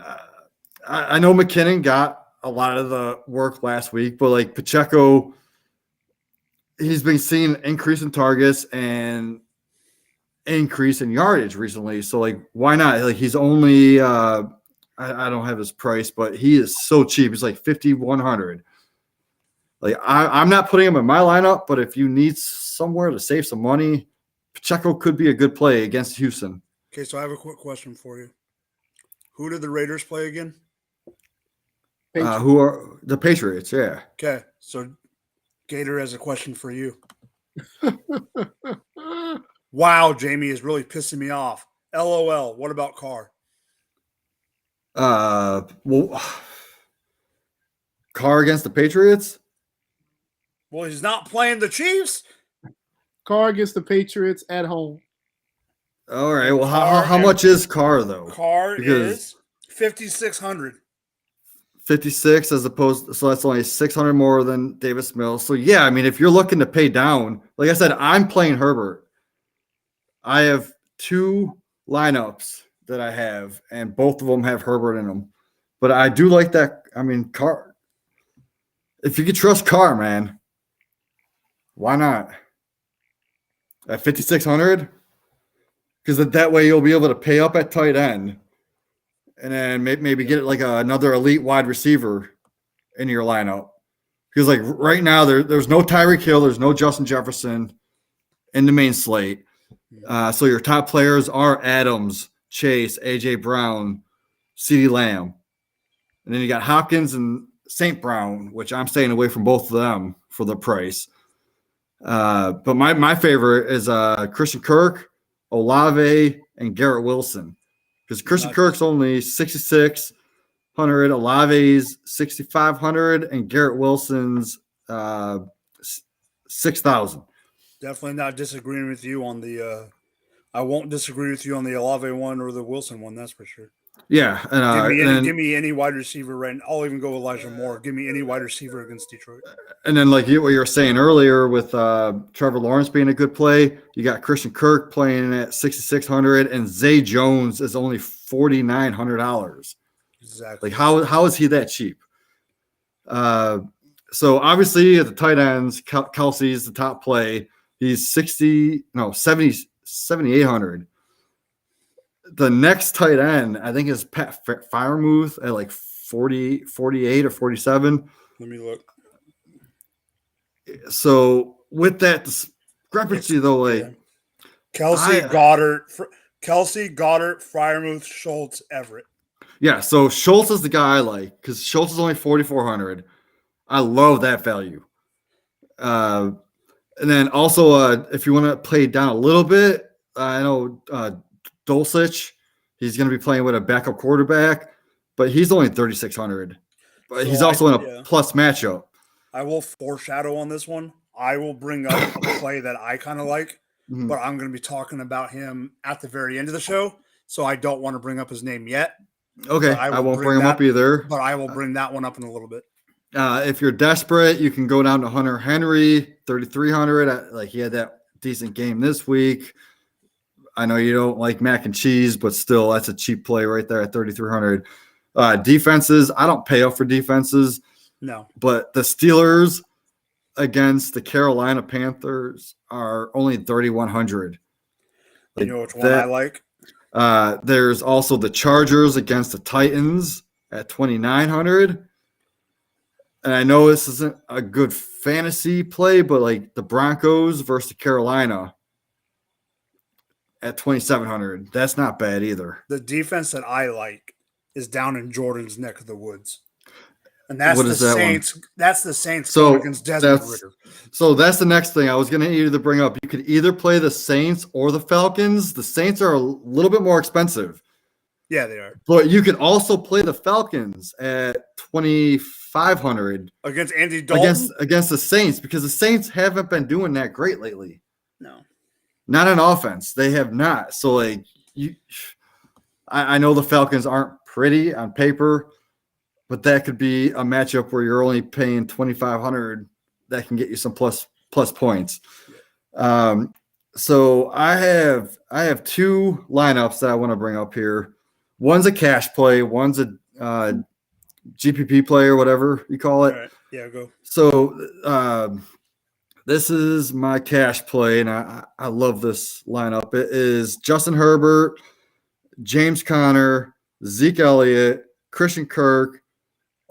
I know McKinnon got a lot of the work last week, but like Pacheco, he's been seeing an increase in targets and increase in yardage recently. So like, why not? Like he's only I don't have his price, but he is so cheap. He's like 5,100. Like I'm not putting him in my lineup, but if you need somewhere to save some money, Pacheco could be a good play against Houston.
Okay, so I have a quick question for you. Who did the Raiders play again?
Who are the Patriots? Yeah.
Okay, so Gator has a question for you. Wow, Jamie is really pissing me off. LOL. What about Carr?
Well, Carr against the Patriots?
Well, he's not playing the Chiefs.
Carr against the Patriots at home.
All right. Well, how much is Carr though?
Carr is 5,600.
56 as opposed, so that's only 600 more than Davis Mills. So yeah, I mean, if you're looking to pay down, like I said, I'm playing Herbert. I have 2 lineups that I have, and both of them have Herbert in them. But I do like that. I mean, Carr. If you could trust Carr, man, why not? At 5,600, because that way you'll be able to pay up at tight end, and then maybe get like another elite wide receiver in your lineup. Because like right now there's no Tyreek Hill, there's no Justin Jefferson in the main slate. So your top players are Adams, Chase, AJ Brown, CeeDee Lamb, and then you got Hopkins and St. Brown, which I'm staying away from both of them for the price. But my favorite is Christian Kirk, Olave, and Garrett Wilson. Because Christian Kirk's only 6,600, Olave's 6,500, and Garrett Wilson's 6,000.
Definitely not disagreeing with you on the I won't disagree with you on the Olave one or the Wilson one, that's for sure.
Yeah. And
give me any wide receiver right now. I'll even go Elijah Moore. Give me any wide receiver against Detroit.
And then like what you were saying earlier with Trevor Lawrence being a good play, you got Christian Kirk playing at 6,600, and Zay Jones is only $4,900.
Exactly.
Like how is he that cheap? So obviously at the tight ends, Kelsey's the top play. He's 7,800. The next tight end, I think, is Pat Freiermuth at like 40, 48 or 47.
Let me look.
So with that discrepancy, though, like
Kelsey, Goddard, Freiermuth, Schultz, Everett.
Yeah, so Schultz is the guy I like because Schultz is only 4,400. I love that value. And then also, if you want to play down a little bit, I know Dulcich, he's going to be playing with a backup quarterback, but he's only 3,600. But he's also in a plus matchup.
I will foreshadow on this one. I will bring up a play that I kind of like, but I'm going to be talking about him at the very end of the show, so I don't want to bring up his name yet.
Okay, I won't bring him up either.
But I will bring that one up in a little bit.
If you're desperate, you can go down to Hunter Henry, 3,300. Like he had that decent game this week. I know you don't like mac and cheese, but still, that's a cheap play right there at 3,300. Defenses, I don't pay up for defenses.
No.
But the Steelers against the Carolina Panthers are only 3,100.
You know which one I like?
There's also the Chargers against the Titans at 2,900. And I know this isn't a good fantasy play, but like the Broncos versus Carolina at 2,700. That's not bad either.
The defense that I like is down in Jordan's neck of the woods. And that's
What
the
is that
Saints.
one?
That's the Saints
So
against Desmond Ritter.
So that's the next thing I was going to either bring up. You could either play the Saints or the Falcons. The Saints are a little bit more expensive.
Yeah, they are.
But you can also play the Falcons at 2,500
Against Andy Dalton?
Against the Saints, because the Saints haven't been doing that great lately.
No.
Not on offense. They have not. So like I know the Falcons aren't pretty on paper, but that could be a matchup where you're only paying 2,500 that can get you some plus points. So I have two lineups that I want to bring up here. One's a cash play, one's a GPP play or whatever you call it.
All right. Yeah, go.
So this is my cash play, and I love this lineup. It is Justin Herbert, James Conner, Zeke Elliott, Christian Kirk,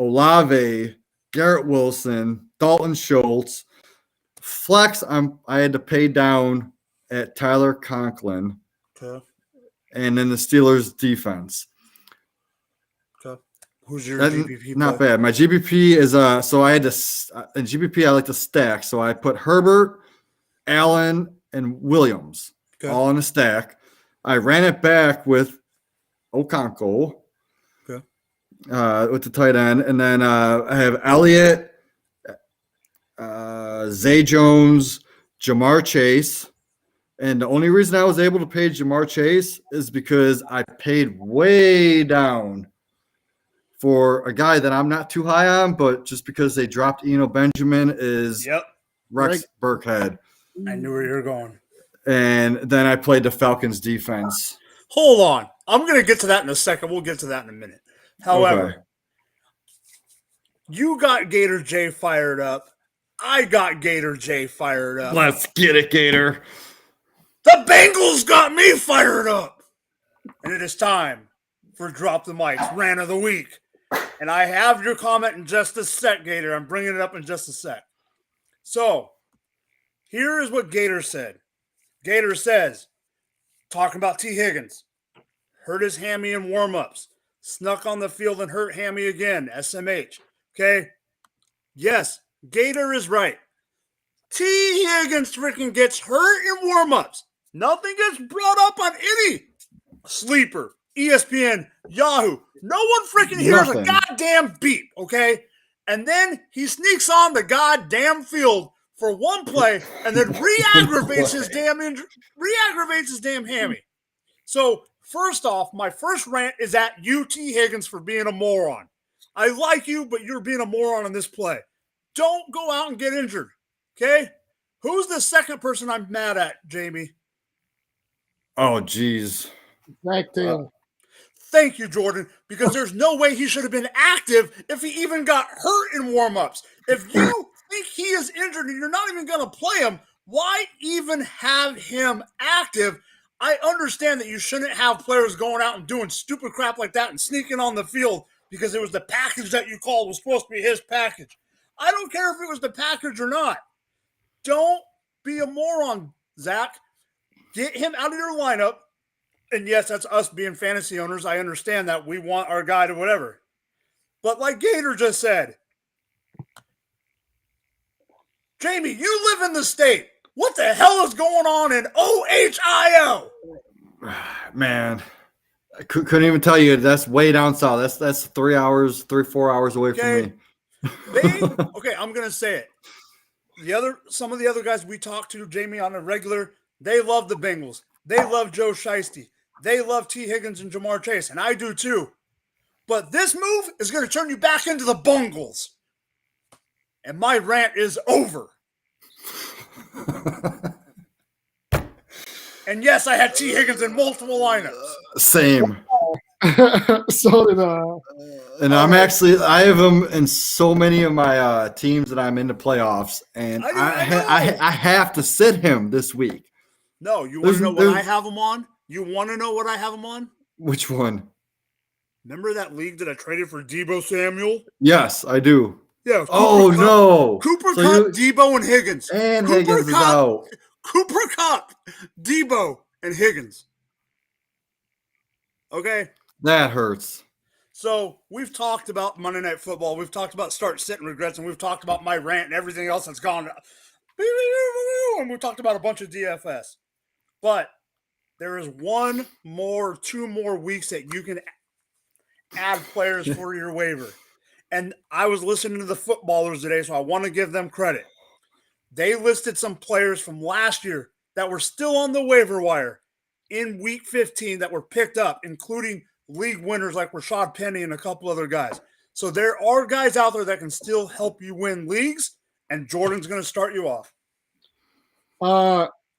Olave, Garrett Wilson, Dalton Schultz. Flex, I had to pay down at Tyler Conklin.
Okay.
And then the Steelers defense.
Okay. Who's your GPP?
Not bad. My GPP is so I had to in GPP I like to stack. So I put Herbert, Allen, and Williams all in a stack. I ran it back with Okonkwo.
Okay.
With the tight end, and then I have Elliott, Zay Jones, Jamar Chase. And the only reason I was able to pay Jamar Chase is because I paid way down for a guy that I'm not too high on, but just because they dropped Eno Benjamin is Rex Burkhead.
I knew where you were going.
And then I played the Falcons defense.
Hold on. I'm going to get to that in a second. We'll get to that in a minute. However, you got Gator J fired up. I got Gator J fired up.
Let's get it, Gator.
The Bengals got me fired up. And it is time for Drop the Mics, Rant of the Week. And I have your comment in just a sec, Gator. I'm bringing it up in just a sec. So, here is what Gator said. Gator says, talking about T. Higgins, hurt his hammy in warm-ups, snuck on the field and hurt hammy again, SMH. Okay? Yes, Gator is right. T. Higgins freaking gets hurt in warm-ups. Nothing gets brought up on any sleeper, ESPN, Yahoo. No one freaking hears a goddamn beep, okay? And then he sneaks on the goddamn field for one play and then re-aggravates his damn hammy. So, first off, my first rant is at UT Higgins for being a moron. I like you, but you're being a moron on this play. Don't go out and get injured, okay? Who's the second person I'm mad at, Jamie?
Oh, geez.
Back Taylor.
Thank you, Jordan, because there's no way he should have been active if he even got hurt in warm-ups. If you think he is injured and you're not even going to play him, why even have him active? I understand that you shouldn't have players going out and doing stupid crap like that and sneaking on the field because it was the package that you called was supposed to be his package. I don't care if it was the package or not. Don't be a moron, Zach. Get him out of your lineup. And yes, that's us being fantasy owners. I understand that. We want our guy to whatever. But like Gator just said, Jamie, you live in the state. What the hell is going on in OHIO?
Man, I couldn't even tell you. That's way down south. That's 4 hours away from me.
Okay, I'm going to say it. Some of the other guys we talk to, Jamie, on a regular, they love the Bengals. They love Joe Shiesty. They love T. Higgins and Jamar Chase, and I do too. But this move is going to turn you back into the Bungles. And my rant is over. And yes, I had T. Higgins in multiple lineups.
Same.
So did
And I have him in so many of my teams that I'm in the playoffs, and I have to sit him this week.
No, you want to know what I have him on? You want to know what I have him on?
Which one?
Remember that league that I traded for Deebo Samuel?
Yes, I do.
Yeah.
Oh, no.
Cooper Kupp, Deebo, and Higgins.
And Higgins is out.
Cooper Kupp, Deebo, and Higgins. Okay?
That hurts.
So we've talked about Monday Night Football. We've talked about start sitting regrets, and we've talked about my rant and everything else that's gone. And we've talked about a bunch of DFS. But there is two more weeks that you can add players for your waiver. And I was listening to the footballers today, so I want to give them credit. They listed some players from last year that were still on the waiver wire in week 15 that were picked up, including league winners like Rashad Penny and a couple other guys. So there are guys out there that can still help you win leagues, and Jordan's going to start you off.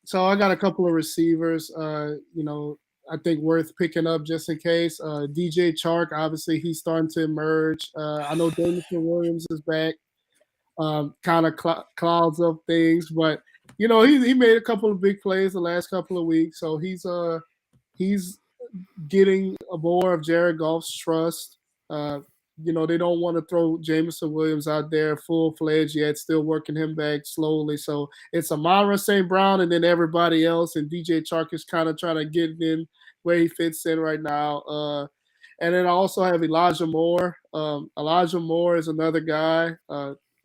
So I got a couple of receivers, I think worth picking up just in case. DJ Chark, obviously, he's starting to emerge. I know Jameson Williams is back. Kind of clouds up things, but he made a couple of big plays the last couple of weeks, so he's getting more of Jared Goff's trust. They don't want to throw Jameson Williams out there full-fledged yet, still working him back slowly. So it's Amon-Ra St. Brown and then everybody else, and DJ Chark is kind of trying to get in where he fits in right now. And then I also have Elijah Moore. Elijah Moore is another guy.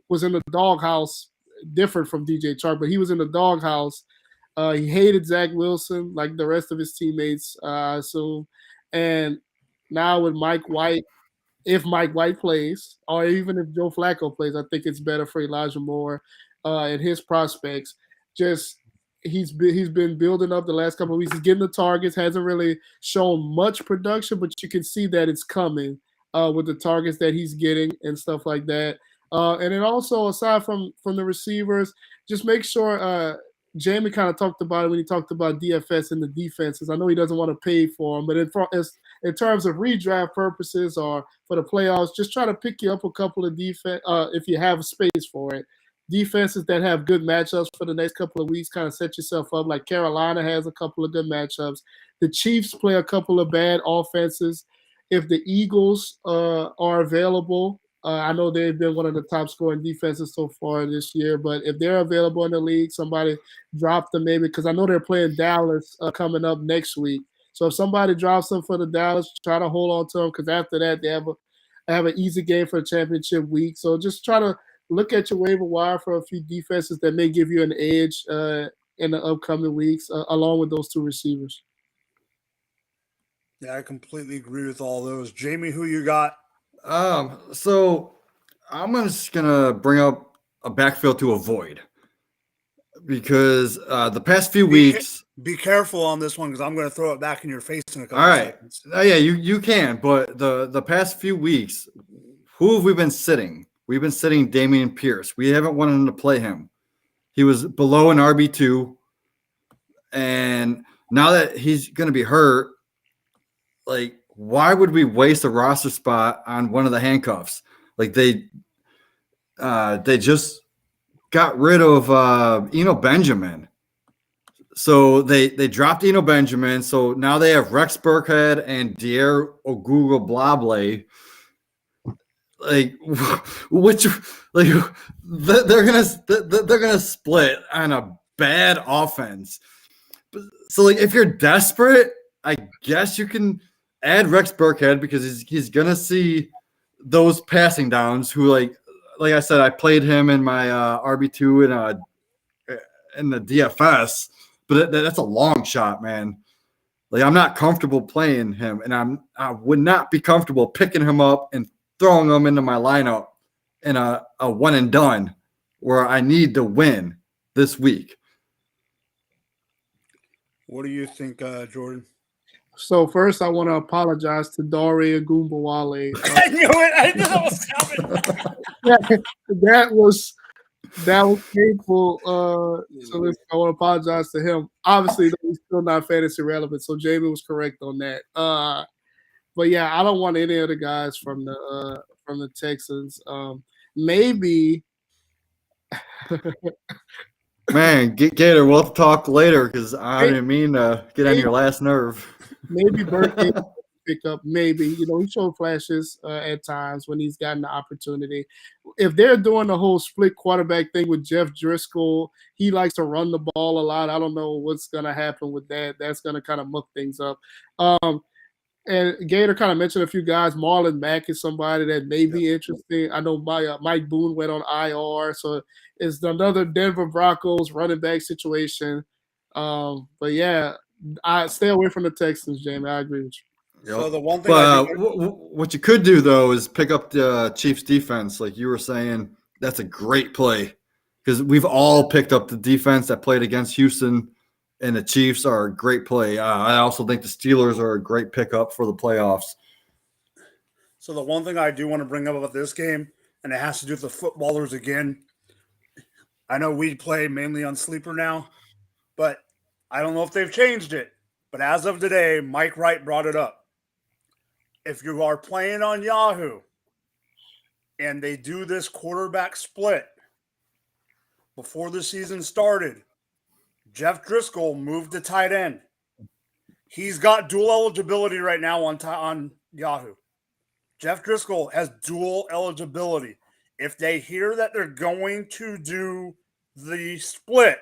Was in the doghouse, different from DJ Chark, but he was in the doghouse. He hated Zach Wilson like the rest of his teammates, I assume. And now with Mike White, if Mike White plays, or even if Joe Flacco plays, I think it's better for Elijah Moore and his prospects. Just he's been building up the last couple of weeks. He's getting the targets, hasn't really shown much production, but you can see that it's coming with the targets that he's getting and stuff like that. And then also, aside from the receivers, just make sure Jamie kind of talked about it when he talked about DFS and the defenses. I know he doesn't want to pay for them, but in terms of redraft purposes or for the playoffs, just try to pick you up a couple of defense if you have space for it. Defenses that have good matchups for the next couple of weeks, kind of set yourself up. Like Carolina has a couple of good matchups. The Chiefs play a couple of bad offenses. If the Eagles are available, I know they've been one of the top scoring defenses so far this year, but if they're available in the league, somebody drop them maybe, because I know they're playing Dallas coming up next week. So if somebody drops them for the Dallas, try to hold on to them, because after that they have an easy game for the championship week. So just try to look at your waiver wire for a few defenses that may give you an edge in the upcoming weeks, along with those two receivers.
Yeah, I completely agree with all those. Jamie, who you got?
So I'm just gonna bring up a backfield to avoid, because the past few weeks.
Be careful on this one, because I'm going to throw it back in your face in a couple
seconds. Yeah, you can. But the past few weeks, who have we been sitting? We've been sitting Dameon Pierce. We haven't wanted to play him. He was below an RB2, and now that he's going to be hurt, like, why would we waste a roster spot on one of the handcuffs? Like, they just got rid of Eno Benjamin. So they dropped Eno Benjamin. So now they have Rex Burkhead and Dier Ogunbowale. Like, they're gonna split on a bad offense. So, like, if you're desperate, I guess you can add Rex Burkhead, because he's gonna see those passing downs. Who, like I said, I played him in my RB2 in the DFS, but that's a long shot, man. Like, I'm not comfortable playing him, and I would not be comfortable picking him up and throwing him into my lineup in a one and done where I need to win this week.
What do you think, Jordan?
So first, I want to apologize to Dore Agumbawale.
I knew it. I knew that was coming.
that was painful. So I want to apologize to him. Obviously, he's still not fantasy relevant. So Jamie was correct on that. But yeah, I don't want any of the guys from the Texans. Maybe.
Man, Gator, we'll talk later because I didn't mean to get on your last nerve.
Maybe Burke pick up. Maybe he showed flashes at times when he's gotten the opportunity. If they're doing the whole split quarterback thing with Jeff Driscoll, he likes to run the ball a lot. I don't know what's gonna happen with that. That's gonna kind of muck things up. And Gator kind of mentioned a few guys. Marlon Mack is somebody that may be interesting. I know Mike Boone went on IR, so it's another Denver Broncos running back situation. But yeah, I stay away from the Texans, Jamie. I agree with you.
So the one thing
what you could do though is pick up the Chiefs defense, like you were saying. That's a great play because we've all picked up the defense that played against Houston. And the Chiefs are a great play. I also think the Steelers are a great pickup for the playoffs.
So the one thing I do want to bring up about this game, and it has to do with the footballers again. I know we play mainly on Sleeper now, but I don't know if they've changed it. But as of today, Mike Wright brought it up. If you are playing on Yahoo and they do this quarterback split before the season started, Jeff Driscoll moved to tight end. He's got dual eligibility right now on Yahoo. Jeff Driscoll has dual eligibility. If they hear that they're going to do the split,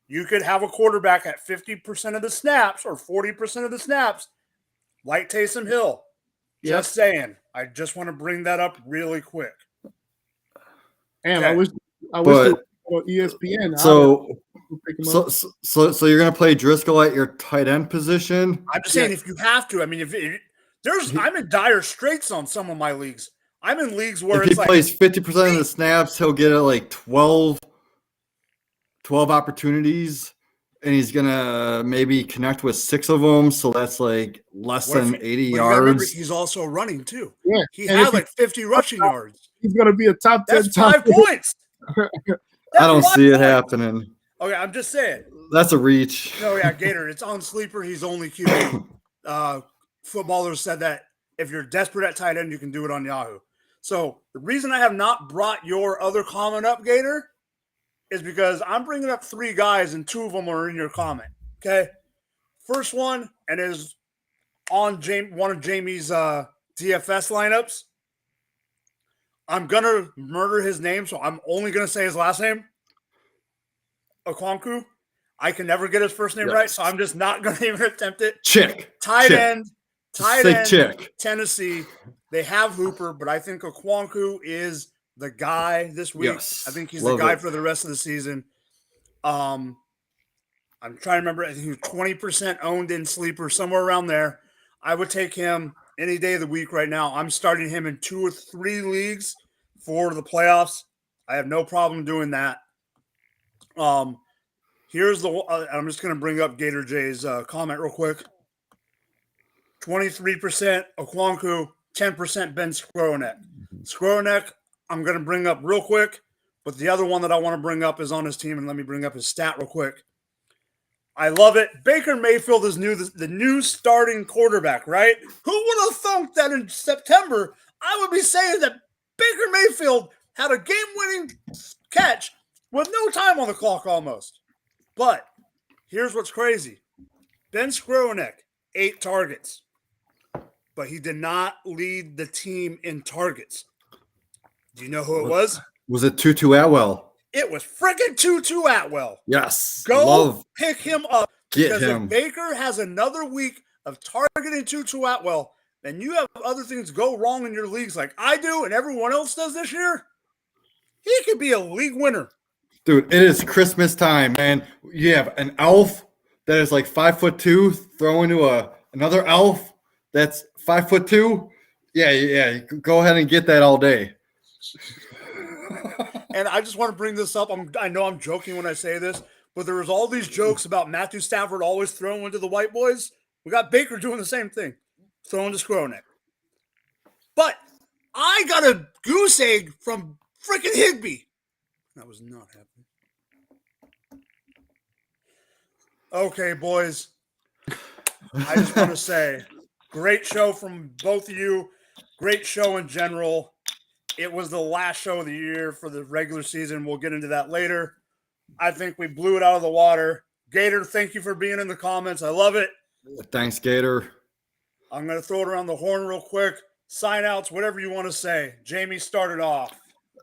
you could have a quarterback at 50% of the snaps or 40% of the snaps, like Taysom Hill.
Yep.
Just saying. I just want to bring that up really quick.
Damn,
Okay.
I wish they were on ESPN.
So you're gonna play Driscoll at your tight end position?
I'm just saying if you have to. I mean, I'm in dire straits on some of my leagues. I'm in leagues where
if he plays 50% of the snaps, he'll get like 12 opportunities, and he's gonna maybe connect with 6 of them. So that's like less than 80 yards.
Remember, he's also running too.
Yeah,
he had like 50 rushing yards.
He's gonna be a top 10.
That's 5 points.
I don't see it happening.
Okay, I'm just saying.
That's a reach.
No, yeah, Gator. It's on Sleeper. He's only QB. Footballers said that if you're desperate at tight end, you can do it on Yahoo. So the reason I have not brought your other comment up, Gator, is because I'm bringing up 3 guys and 2 of them are in your comment. Okay, first one and is on one of Jamie's DFS lineups. I'm gonna murder his name, so I'm only gonna say his last name. Okonkwo. I can never get his first name right, so I'm just not going to even attempt it. Tight end, Tennessee. They have Hooper, but I think Okonkwo is the guy this week.
Yes,
I think he's the guy for the rest of the season. I'm trying to remember. I think he was 20% owned in Sleeper, somewhere around there. I would take him any day of the week right now. I'm starting him in 2 or 3 leagues for the playoffs. I have no problem doing that. Here's the I'm just going to bring up Gator J's comment real quick. 23% Okonkwo, 10% Ben Skronek. Skronek, I'm going to bring up real quick, but the other one that I want to bring up is on his team, and let me bring up his stat real quick. I love it. Baker Mayfield is the new starting quarterback, right? Who would have thunk that in September I would be saying that Baker Mayfield had a game-winning catch with no time on the clock almost. But here's what's crazy. Ben Skronek, 8 targets. But he did not lead the team in targets. Do you know who it was?
Was it Tutu Atwell?
It was freaking Tutu Atwell.
Yes.
Go pick him up.
Get him.
If Baker has another week of targeting Tutu Atwell, then you have other things go wrong in your leagues like I do and everyone else does this year. He could be a league winner.
Dude, it is Christmas time, man. You have an elf that is like 5'2", throwing to another elf that's 5'2". Yeah. Go ahead and get that all day.
And I just want to bring this up. I know I'm joking when I say this, but there was all these jokes about Matthew Stafford always throwing into the white boys. We got Baker doing the same thing, throwing to Skronek. But I got a goose egg from freaking Higby. That was not happening. Okay, boys. I just want to say, great show from both of you. Great show in general. It was the last show of the year for the regular season. We'll get into that later. I think we blew it out of the water. Gator, thank you for being in the comments. I love it.
Thanks, Gator.
I'm going to throw it around the horn real quick. Sign outs, whatever you want to say. Jamie started off.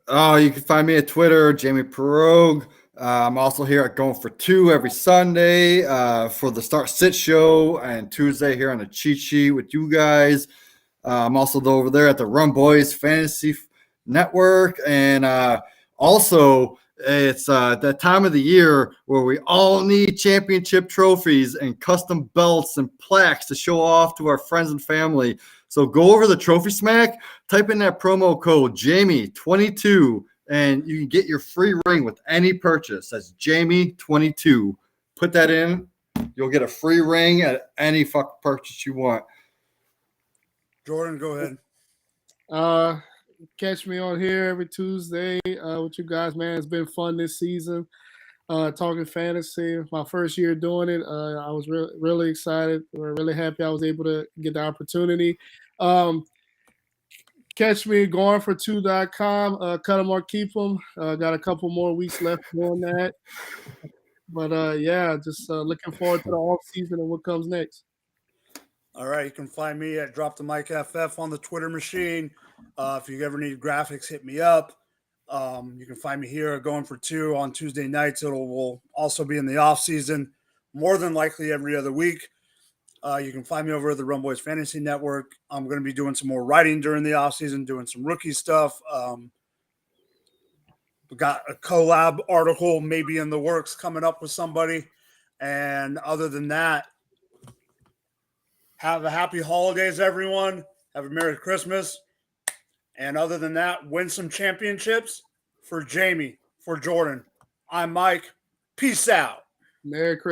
Oh, you can find me at Twitter, Jamie Perogue. I'm also here at Going for Two every Sunday for the Start Sit Show, and Tuesday here on the Cheat Sheet with you guys. I'm also over there at the Run Boys Fantasy Network, and also it's that time of the year where we all need championship trophies and custom belts and plaques to show off to our friends and family. So go over the Trophy Smack, type in that promo code Jamie22, and you can get your free ring with any purchase. That's Jamie22. Put that in. You'll get a free ring at any fucking purchase you want.
Jordan, go ahead.
Catch me on here every Tuesday with you guys, man. It's been fun this season. Talking fantasy, my first year doing it. I was really excited. We're really happy I was able to get the opportunity. Catch me going for 2.com. Cut them or keep them. Got a couple more weeks left doing that. But yeah, just looking forward to the off season and what comes next.
All right, you can find me at Drop the Mic FF on the Twitter machine. If you ever need graphics, hit me up. You can find me here at Going for Two on Tuesday nights. Will also be in the off season, more than likely every other week. You can find me over at the Run Boys Fantasy Network. I'm going to be doing some more writing during the off season, doing some rookie stuff. We got a collab article maybe in the works coming up with somebody. And other than that, have a happy holidays, everyone. Have a Merry Christmas. And other than that, win some championships. For Jamie, for Jordan, I'm Mike. Peace out.
Merry Christmas.